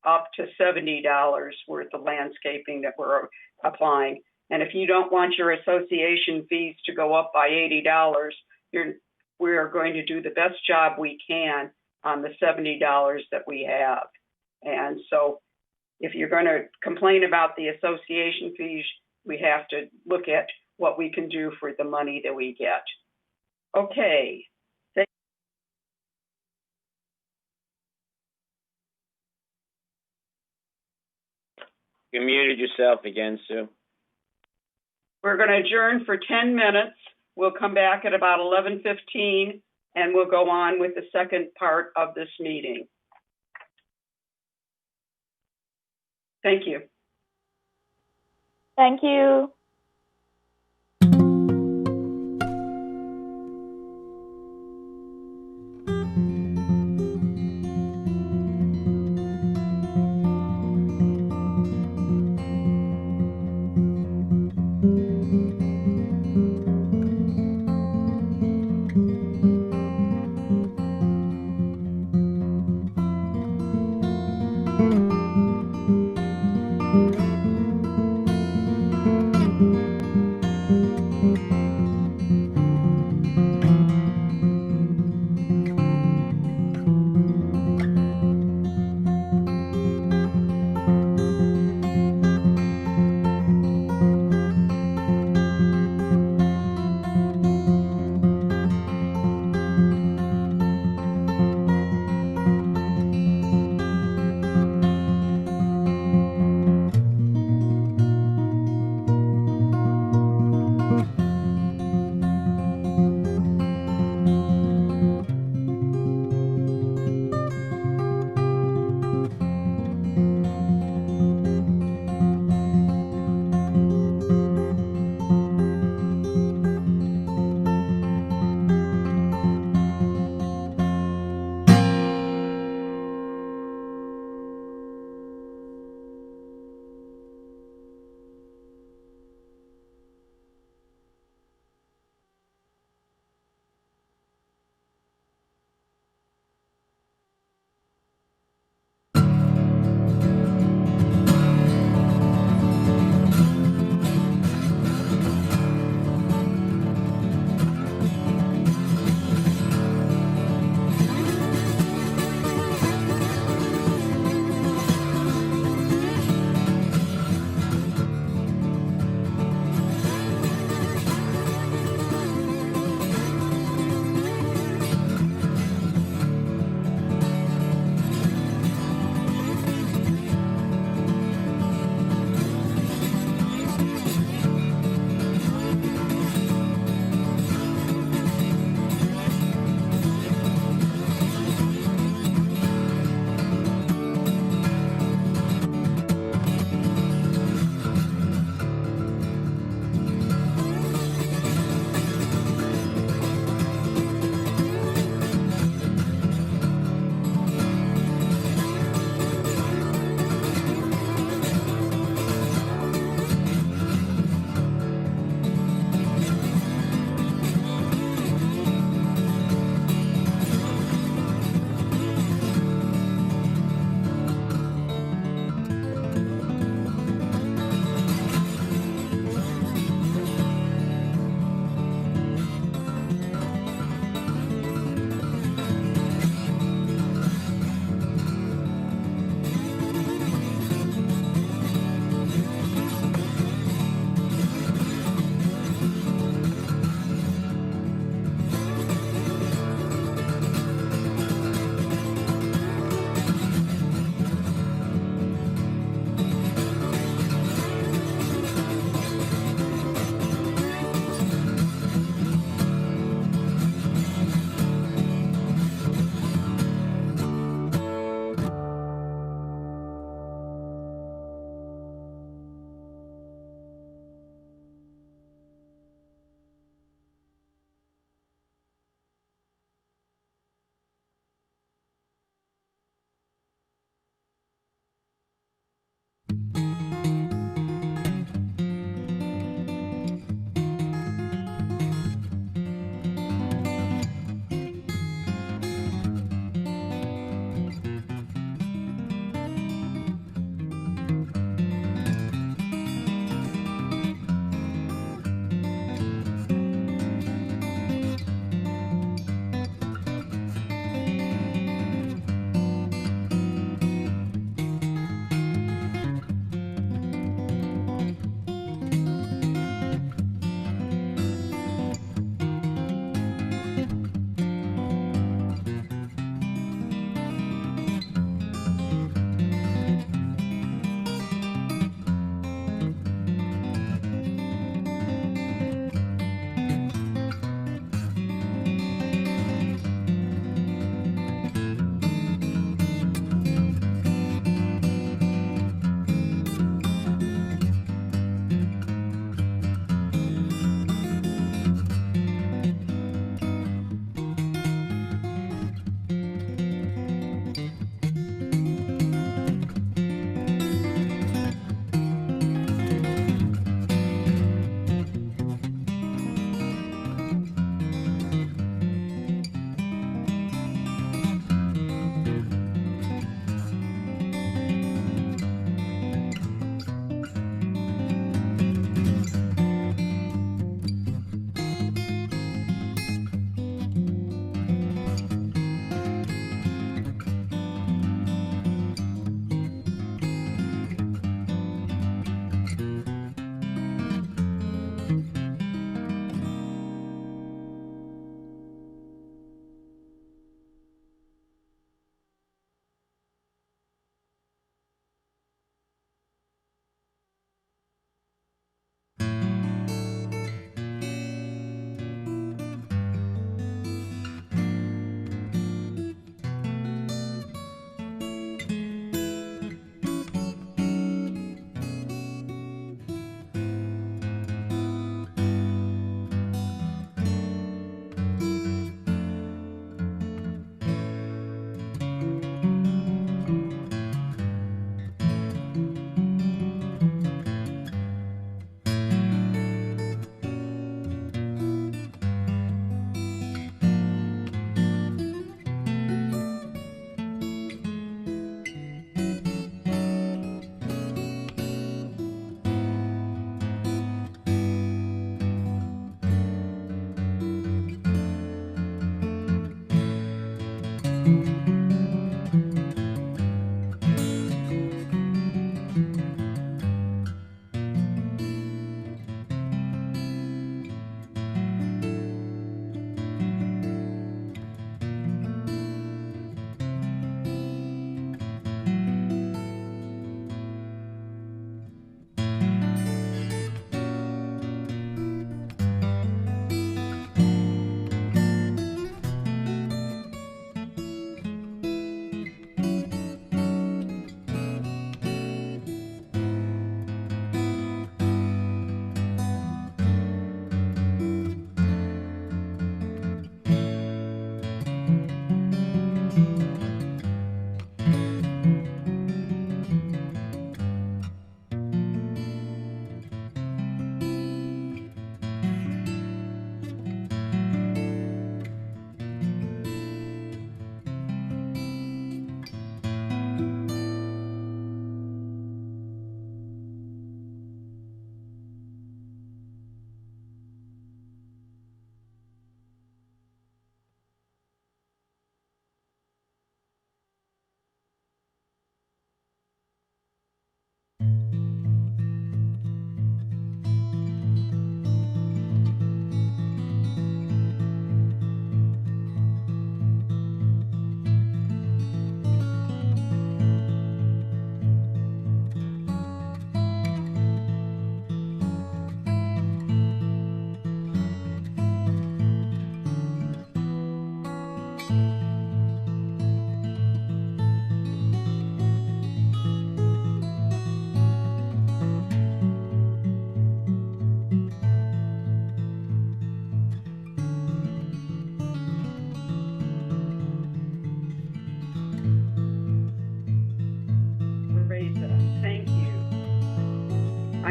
up to $70 worth of landscaping that we're applying. And if you don't want your association fees to go up by $80, we are going to do the best job we can on the $70 that we have. And so if you're going to complain about the association fees, we have to look at what we can do for the money that we get. Okay. You muted yourself again, Sue. We're going to adjourn for 10 minutes. We'll come back at about 11:15, and we'll go on with the second part of this meeting. Thank you. Thank you.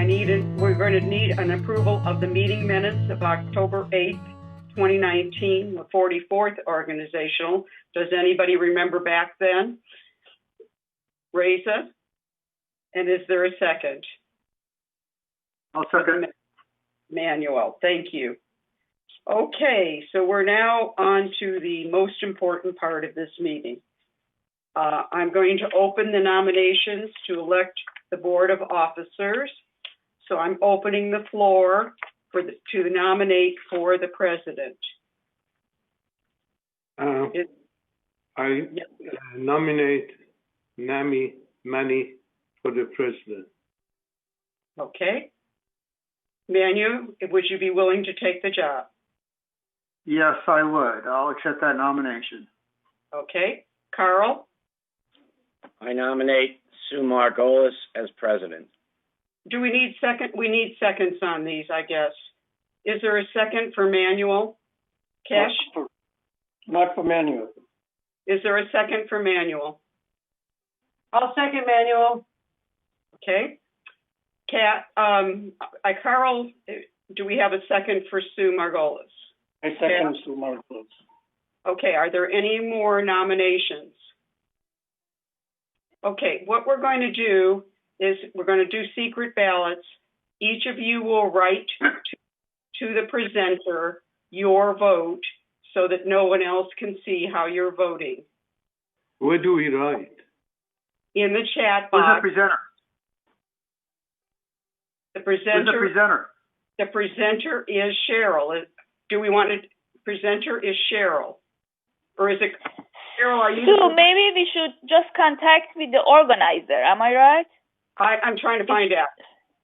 we're going to need an approval of the meeting minutes of October 8th, 2019, the 44th organizational. Does anybody remember back then? Raise it. And is there a second? I'll second. Manuel, thank you. Okay, so we're now on to the most important part of this meeting. I'm going to open the nominations to elect the Board of Officers. So I'm opening the floor to nominate for the president. I nominate Manny for the president. Okay. Manu, would you be willing to take the job? Yes, I would. I'll accept that nomination. Okay. Carl? I nominate Sue Margolis as president. Do we need second? We need seconds on these, I guess. Is there a second for Manuel? Cash? Not for Manuel. Is there a second for Manuel? I'll second Manuel. Okay. Carl, do we have a second for Sue Margolis? I second Sue Margolis. Okay, are there any more nominations? Okay, what we're going to do is we're going to do secret ballots. Each of you will write to the presenter your vote so that no one else can see how you're voting. Where do we write? In the chat Who's box. the presenter? The presenter. Who's the presenter? The presenter is Cheryl. Do we want it? Presenter is Cheryl, or is it Cheryl? Are you? So maybe we should just contact with the organizer. Am I right? I'm trying to find out.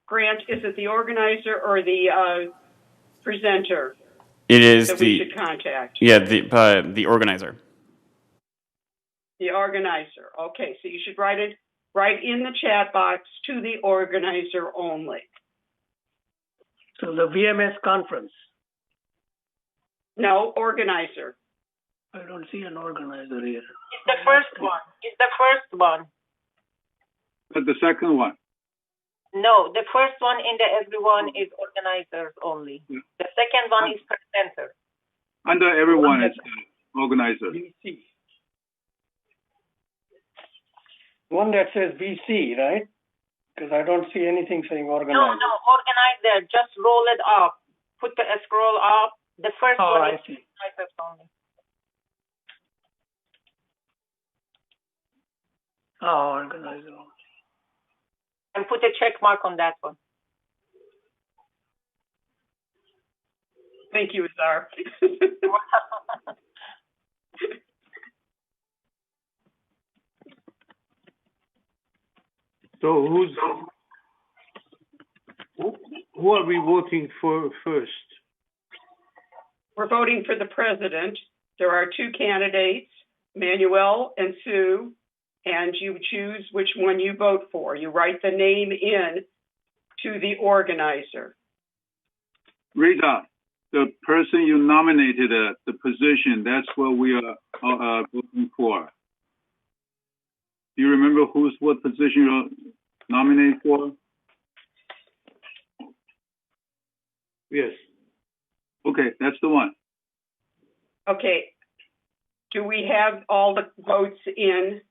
Grant, is it the organizer or the presenter? It is that we should contact. Yeah, the organizer. The organizer. Okay, so you should write in the chat box to the organizer only. So the VMS conference. No, organizer. I don't see an organizer here. It's the first one. It's the first one. But the second one. No, the first one in the everyone is organizers only. Yeah. The second one is presenter. Under everyone, it's organizer. VC. One that says VC, right? Because I don't see anything saying organizer. No, organizer. Just roll it up. Put the scroll up. The first one I is see. organizers only. Oh, organizer only. And put a check mark on that one. Thank you, Azar. So who are we voting for first? We're voting for the president. There are two candidates, Manuel and Sue, and you choose which one you vote for. You write the name in to the organizer. Rita, the person you nominated, the position, that's what we are voting for. Do you remember what position you're nominated for? Yes. Okay, that's the one. Okay. Do we have all the votes in?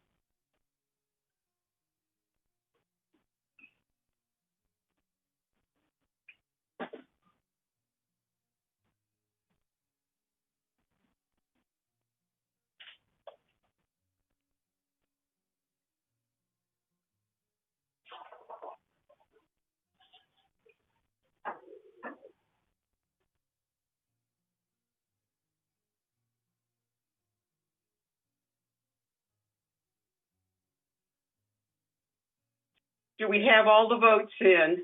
Do we have all the votes in?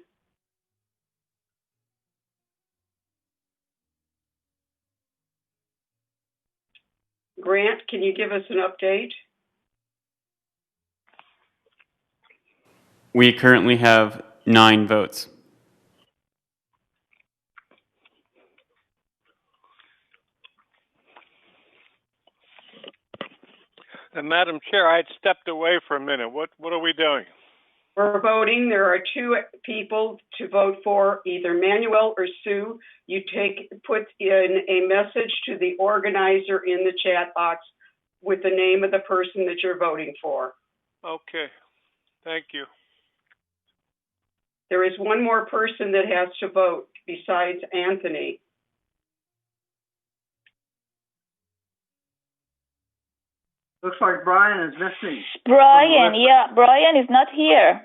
Grant, can you give us an update? We currently have 9 votes. Madam Chair, I had stepped away for a minute. What are we doing? For voting, there are two people to vote for, either Manuel or Sue. You put in a message to the organizer in the chat box with the name of the person that you're voting for. Okay, thank you. There is one more person that has to vote besides Anthony. Looks like Brian is missing. Brian, yeah, Brian is not here.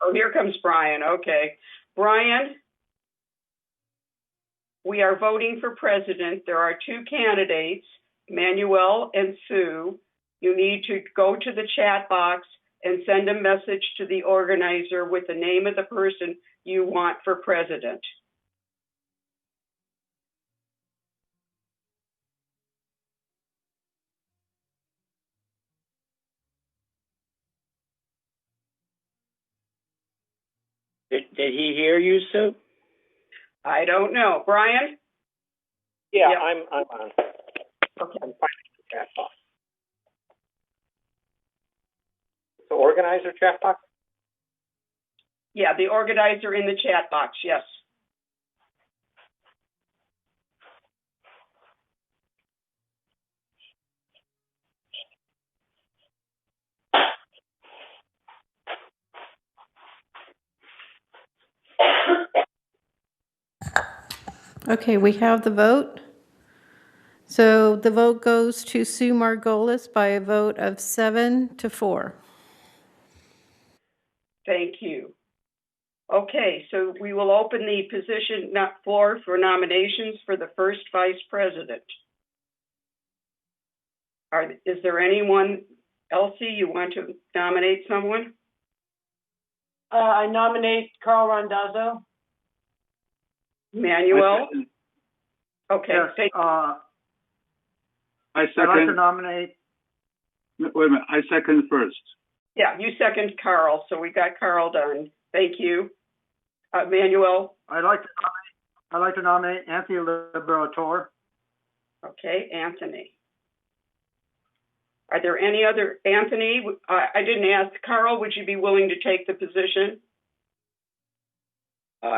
Oh, here comes Brian. Okay. Brian, we are voting for president. There are two candidates, Manuel and Sue. You need to go to the chat box and send a message to the organizer with the name of the person you want for president. Did he hear you, Sue? I don't know. Brian? Yeah, Yep. I'm on. Okay. I'm finding the chat box. The organizer chat box? Yeah, the organizer in the chat box, yes. Okay, we have the vote. So the vote goes to Sue Margolis by a vote of 7-4. Thank you. Okay, so we will open the position floor for nominations for the first vice president. Is there anyone, Elsie, you want to nominate someone? I nominate Carl Randazzo. Manuel? Okay. Yes, I I'd second. like to nominate. Wait a minute. I second first. Yeah, you second Carl, so we got Carl done. Thank you. Manuel? I'd like to nominate Anthony Liberatore. Okay, Anthony. Are there any other, Anthony, I didn't ask, Carl, would you be willing to take the position?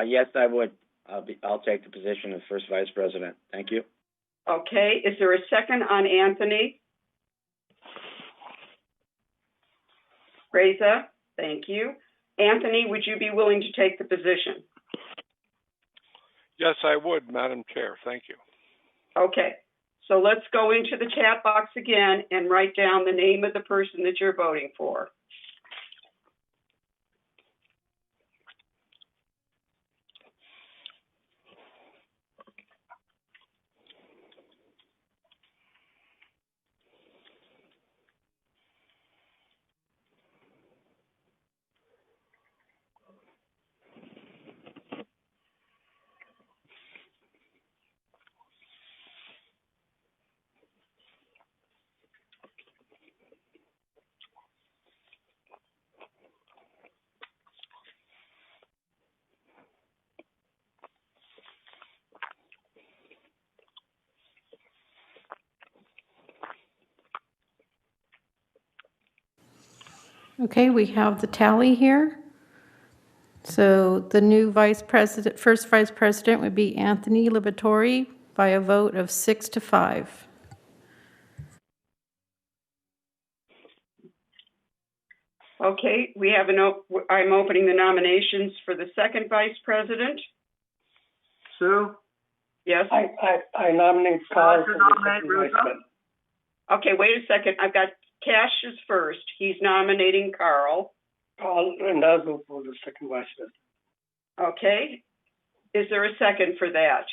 Yes, I would. I'll take the position of first vice president. Thank you. Okay, is there a second on Anthony? Reza, thank you. Anthony, would you be willing to take the position? Yes, I would, Madam Chair. Thank you. Okay, so let's go into the chat box again and write down the name of the person that you're voting for. Okay, we have the tally here. So the new first vice president would be Anthony Liberatore by a vote of 6-5. Okay, we have I'm opening the nominations for the second vice president. Sue? Yes? I nominate Carl for the second vice president. Okay, wait a second. I've got Cash is first. He's nominating Carl. Carl Randazzo for the second vice president. Okay. Is there a second for that?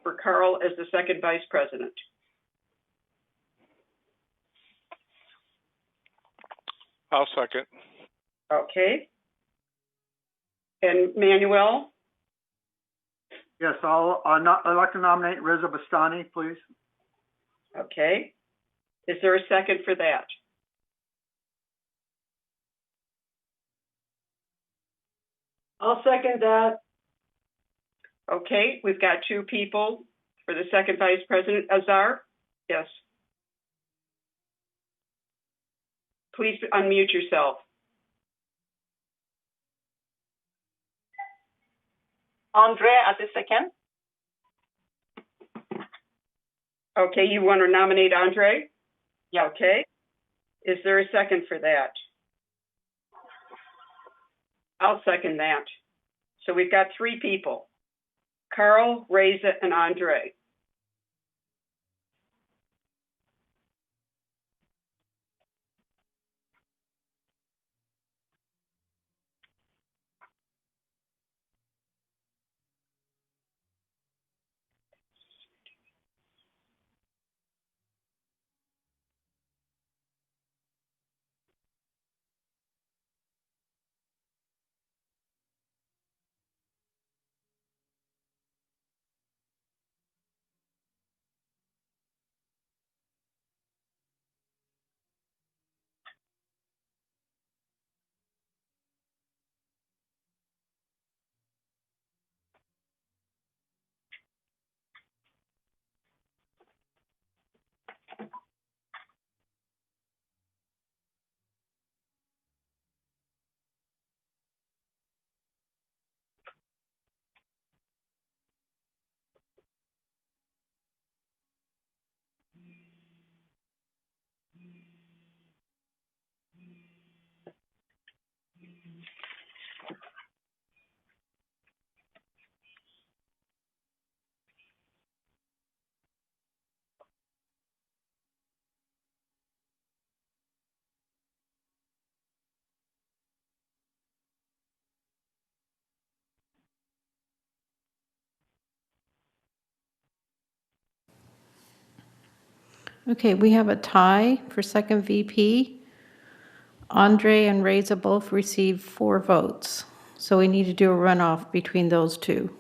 For Carl as the second vice president? I'll second. Okay. And Manuel? Yes, I'd like to nominate Reza Bastani, please. Okay. Is there a second for that? I'll second that. Okay, we've got two people for the second vice president. Azar? Yes. Please unmute yourself. Andre as a second. Okay, you want to nominate Andre? Yeah. Okay. Is there a second for that? I'll second that. So we've got 3 people, Carl, Reza, and Andre. Okay, we have a tie for second VP. Andre and Reza both received 4 votes. So we need to do a runoff between those 2.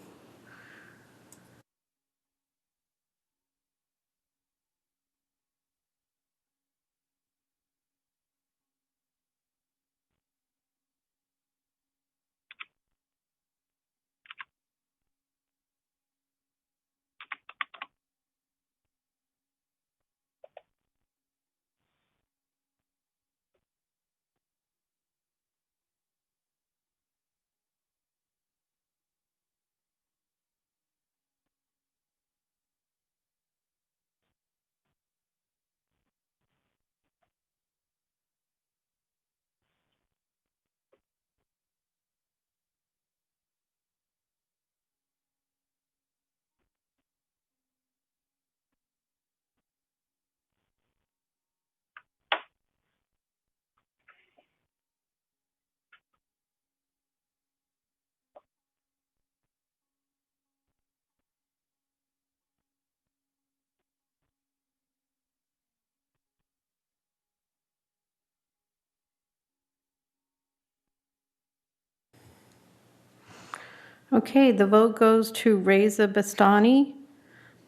Okay, the vote goes to Reza Bastani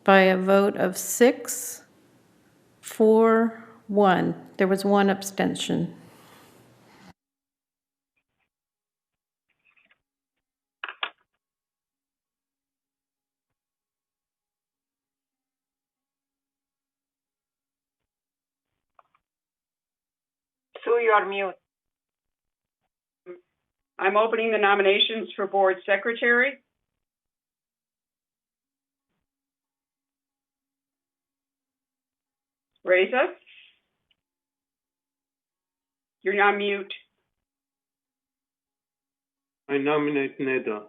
by a vote of 6, 4, 1. There was 1 abstention. Sue, you are mute. I'm opening the nominations for board secretary. Reza? You're on mute. I nominate Neda.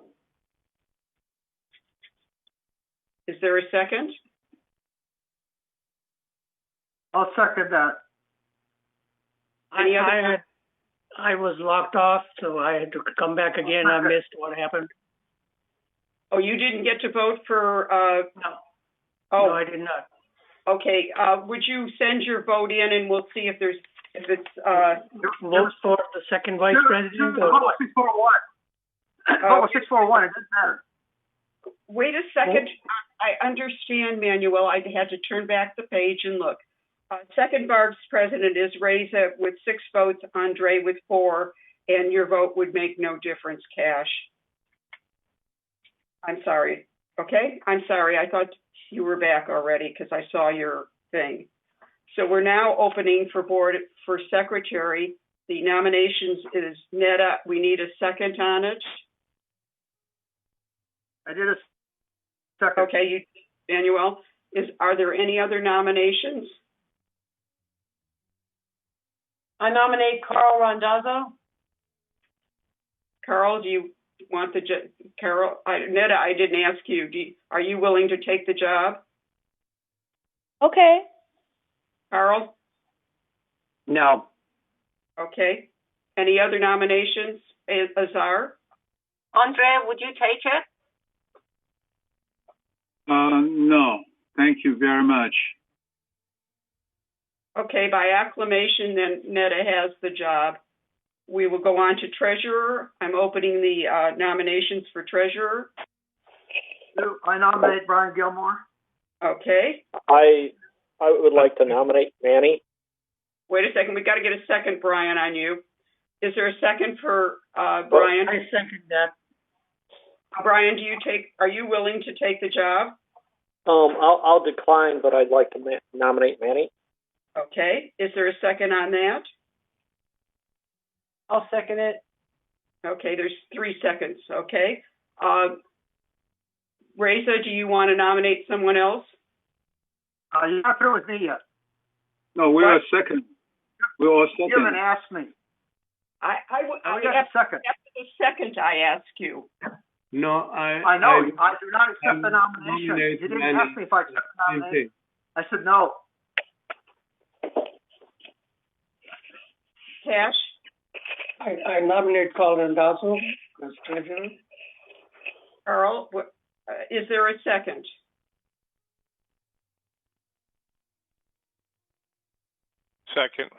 Is there a second? I'll second that. I was locked off, so I had to come back again. I missed what happened. Oh, you didn't get to vote for, No. Oh. No, I did not. Okay, would you send your vote in and we'll see if it's, Vote for the second vice president? How about 641? How about 641? It doesn't matter. Wait a second. I understand, Manuel. I had to turn back the page and look. Second vice president is Reza with 6 votes, Andre with 4, and your vote would make no difference, Cash. I'm sorry. Okay, I'm sorry. I thought you were back already because I saw your thing. So we're now opening for board for secretary. The nominations is Neda. We need a second on it. I did a second. Okay, Manuel, are there any other nominations? I nominate Carl Randazzo. Carl, do you want the Carol? Netta, I didn't ask you. Are you willing to take the job? Okay. Carl? No. Okay. Any other nominations? Azar? Andre, would you take it? No, thank you very much. Okay, by acclamation, then Netta has the job. We will go on to treasurer. I'm opening the nominations for treasurer. I nominate Brian Gilmore. Okay. I would like to nominate Manny. Wait a second. We got to get a second, Brian, on you. Is there a second for Brian? I second that. Brian, are you willing to take the job? I'll decline, but I'd like to nominate Manny. Okay. Is there a second on that? I'll second it. Okay, there's 3 seconds. Okay. Reza, do you want to nominate someone else? You're not through with me yet. No, we're a second. We're all second. You haven't asked me. I got a second. After the second, I ask you. No, I know. I do not accept the nomination. You didn't ask me if I accept the nomination. I said no. Cash? I nominate Carl Randazzo as treasurer. Carl, is there a second? Second.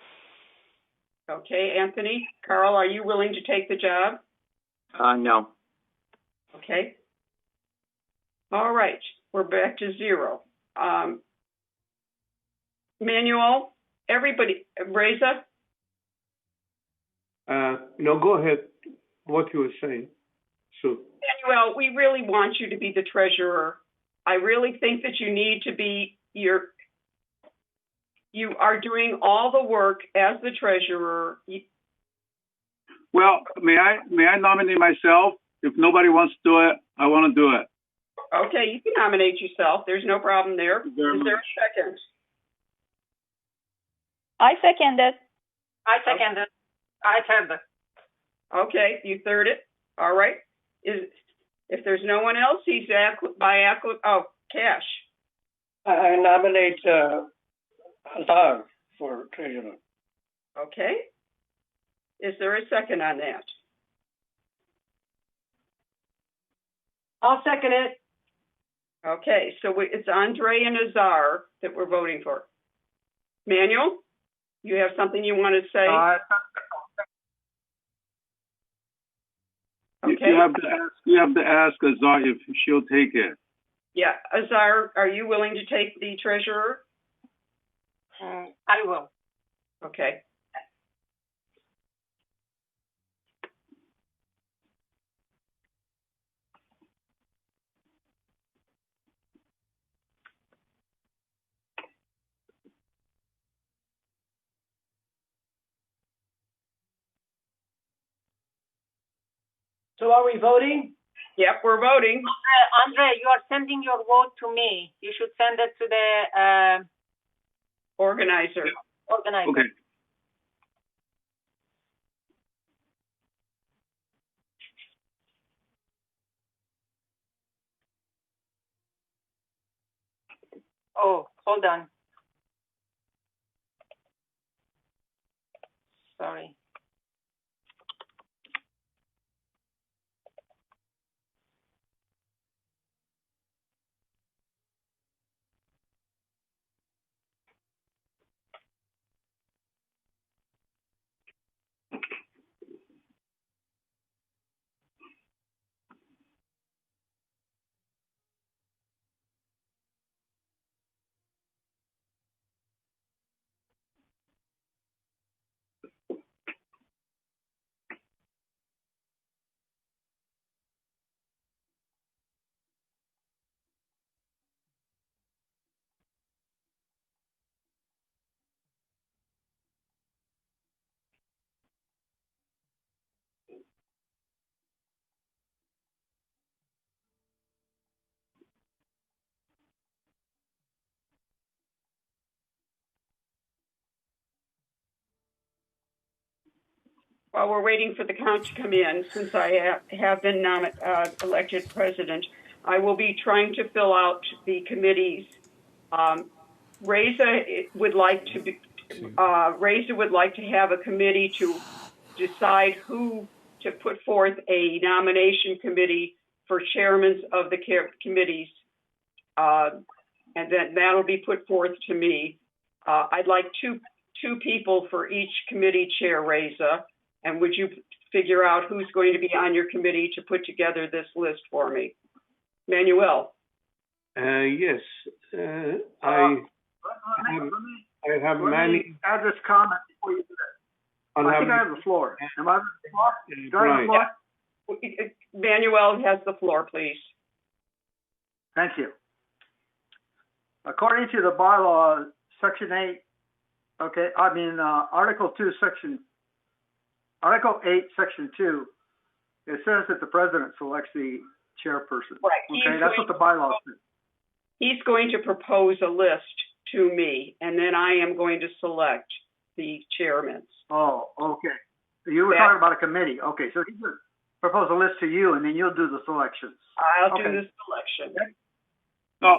Okay, Anthony. Carl, are you willing to take the job? No. Okay. All right, we're back to 0. Manuel, everybody, Reza? No, go ahead. What you were saying. So. Manuel, we really want you to be the treasurer. I really think that you need to be you are doing all the work as the treasurer. Well, may I nominate myself? If nobody wants to do it, I want to do it. Okay, you can nominate yourself. There's no problem there. Is there a second? I second it. I second it. I third it. Okay, you third it. All right. If there's no one else, he's Cash. I nominate Azar for treasurer. Okay. Is there a second on that? I'll second it. Okay, so it's Andre and Azar that we're voting for. Manuel, you have something you want to say? Okay. You have to ask Azar if she'll take it. Yeah, Azar, are you willing to take the treasurer? I will. Okay. So are we voting? Yep, we're voting. Andre, you are sending your vote to me. You should send it to the organizer. Okay. Oh, hold on. Sorry. while we're waiting for the count to come in, since I have been elected president, I will be trying to fill out the committees. Reza would like to have a committee to decide who to put forth a nomination committee for chairmen of the committees, and then that'll be put forth to me. I'd like two people for each committee chair, Reza, and would you figure out who's going to be on your committee to put together this list for me? Manuel. Yes, I have many. Add this comment before you do that. I think I have the floor. Am I on the floor? Do I have the floor? Manuel has the floor, please. Thank you. According to the bylaw, Section 8, Article 8, Section 2, it says that the president selects the chairperson. Right. Okay, that's what the bylaw says. He's going to propose a list to me, and then I am going to select the chairmen. Oh, okay. You were talking about a committee. Okay, so he's going to propose a list to you, and then you'll do the selections. I'll do the selection.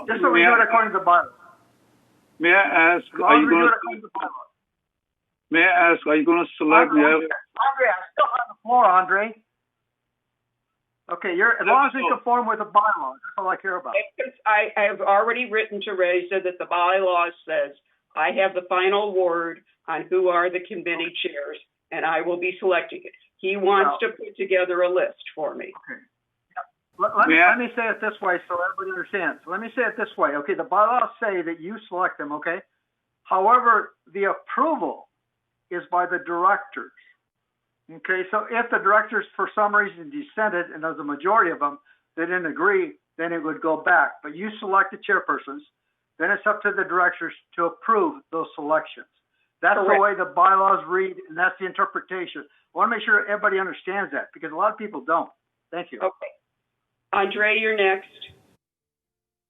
Just so we do it according to the bylaw. May I ask, are you going to select Andre, I'm still on the floor, Andre. Okay, as long as we conform with the bylaw, that's all I care about. I have already written to Reza that the bylaw says I have the final word on who are the committee chairs, and I will be selecting it. He wants to put together a list for me. Okay. Let me say it this way so everybody understands. Let me say it this way. Okay, the bylaws say that you select them, okay? However, the approval is by the directors. Okay, so if the directors for some reason dissented and there's a majority of them that didn't agree, then it would go back. But you select the chairpersons, then it's up to the directors to approve those selections. That's the way the bylaws read, and that's the interpretation. I want to make sure everybody understands that because a lot of people don't. Thank you. Okay. Andre, you're next.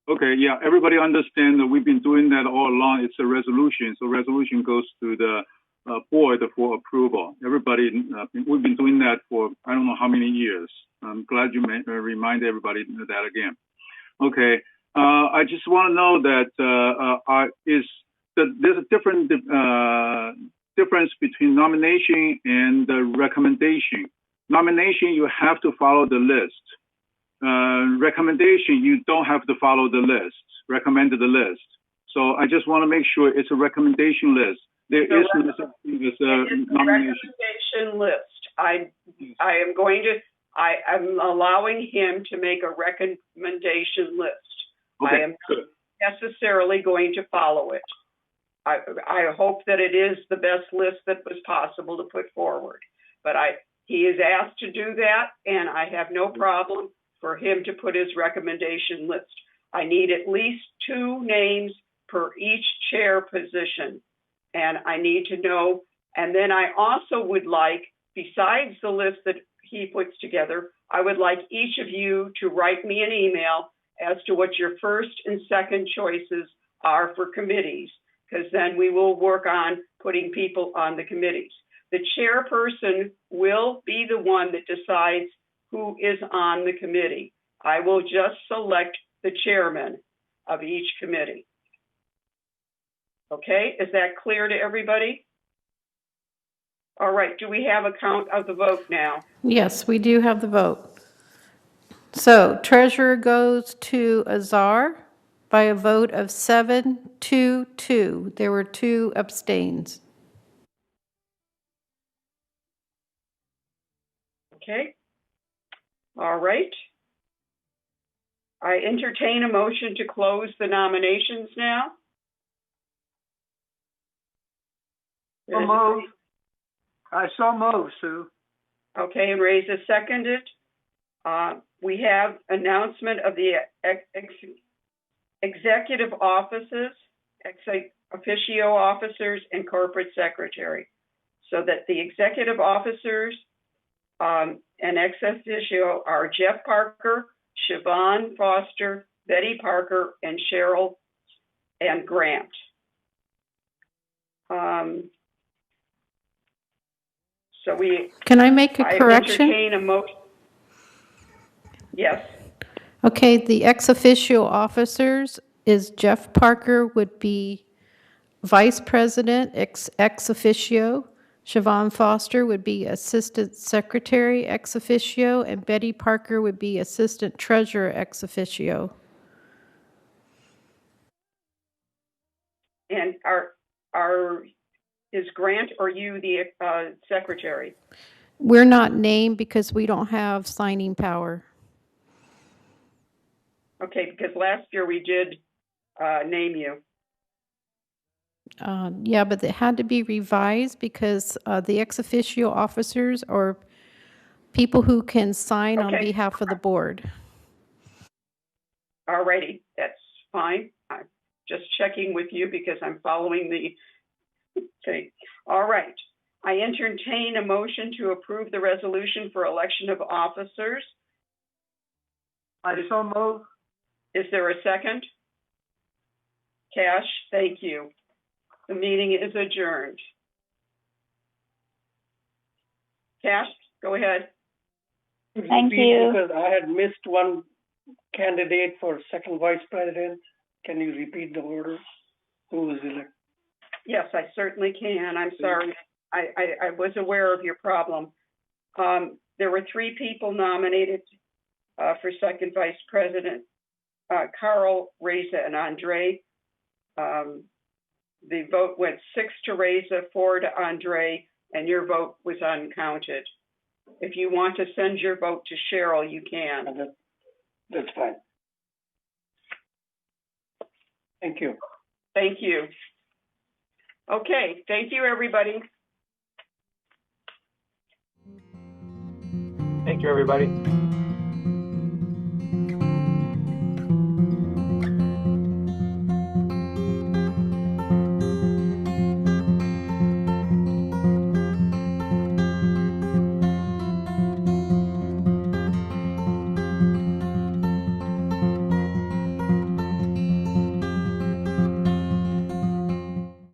Okay, yeah, everybody understand that we've been doing that all along. It's a resolution. So resolution goes to the board for approval. Everybody, we've been doing that for I don't know how many years. I'm glad you remind everybody that again. Okay, I just want to know that there's a different difference between nomination and recommendation. Nomination, you have to follow the list. Recommendation, you don't have to follow the list, recommend the list. So I just want to make sure it's a recommendation list. There is no such thing as a nomination. Recommendation list. I'm allowing him to make a recommendation list. Okay, I am not necessarily going to follow it. I hope that it is the best list that was possible to put forward. But he is asked to do that, and I have no problem for him to put his recommendation list. I need at least 2 names per each chair position. And I need to know, and then I also would like, besides the list that he puts together, I would like each of you to write me an email as to what your first and second choices are for committees, because then we will work on putting people on the committees. The chairperson will be the one that decides who is on the committee. I will just select the chairman of each committee. Okay, is that clear to everybody? All right, do we have a count of the vote now? Yes, we do have the vote. So treasurer goes to Azar by a vote of 7-2. There were 2 abstains. Okay. All right. I entertain a motion to close the nominations now. So move. I so move, Sue. Okay, and Reza seconded. We have announcement of the executive offices, ex officio officers, and corporate secretary. So that the executive officers and ex officio are Jeff Parker, Siobhan Foster, Betty Parker, and Cheryl and Grant. So Can I make a correction? entertain a motion. Yes. Okay, the ex officio officers is Jeff Parker would be vice president ex officio. Siobhan Foster would be assistant secretary ex officio, and Betty Parker would be assistant treasurer ex officio. And is Grant or you the secretary? We're not named because we don't have signing power. Okay, because last year we did name you. Yeah, but it had to be revised because the ex officio officers are people who can sign on behalf of the board. All righty, that's fine. I'm just checking with you because I'm following the, okay. All right, I entertain a motion to approve the resolution for election of officers. I so move. Is there a second? Cash, thank you. The meeting is adjourned. Cash, go ahead. Thank you. Because I had missed one candidate for second vice president. Can you repeat the order? Who was elected? Yes, I certainly can. I'm sorry. I was aware of your problem. There were 3 people nominated for second vice president, Carl, Reza, and Andre. The vote went 6 to Reza, 4 to Andre, and your vote was uncounted. If you want to send your vote to Cheryl, you can. That's fine. Thank you. Thank you. Okay, thank you, everybody. Thank you, everybody.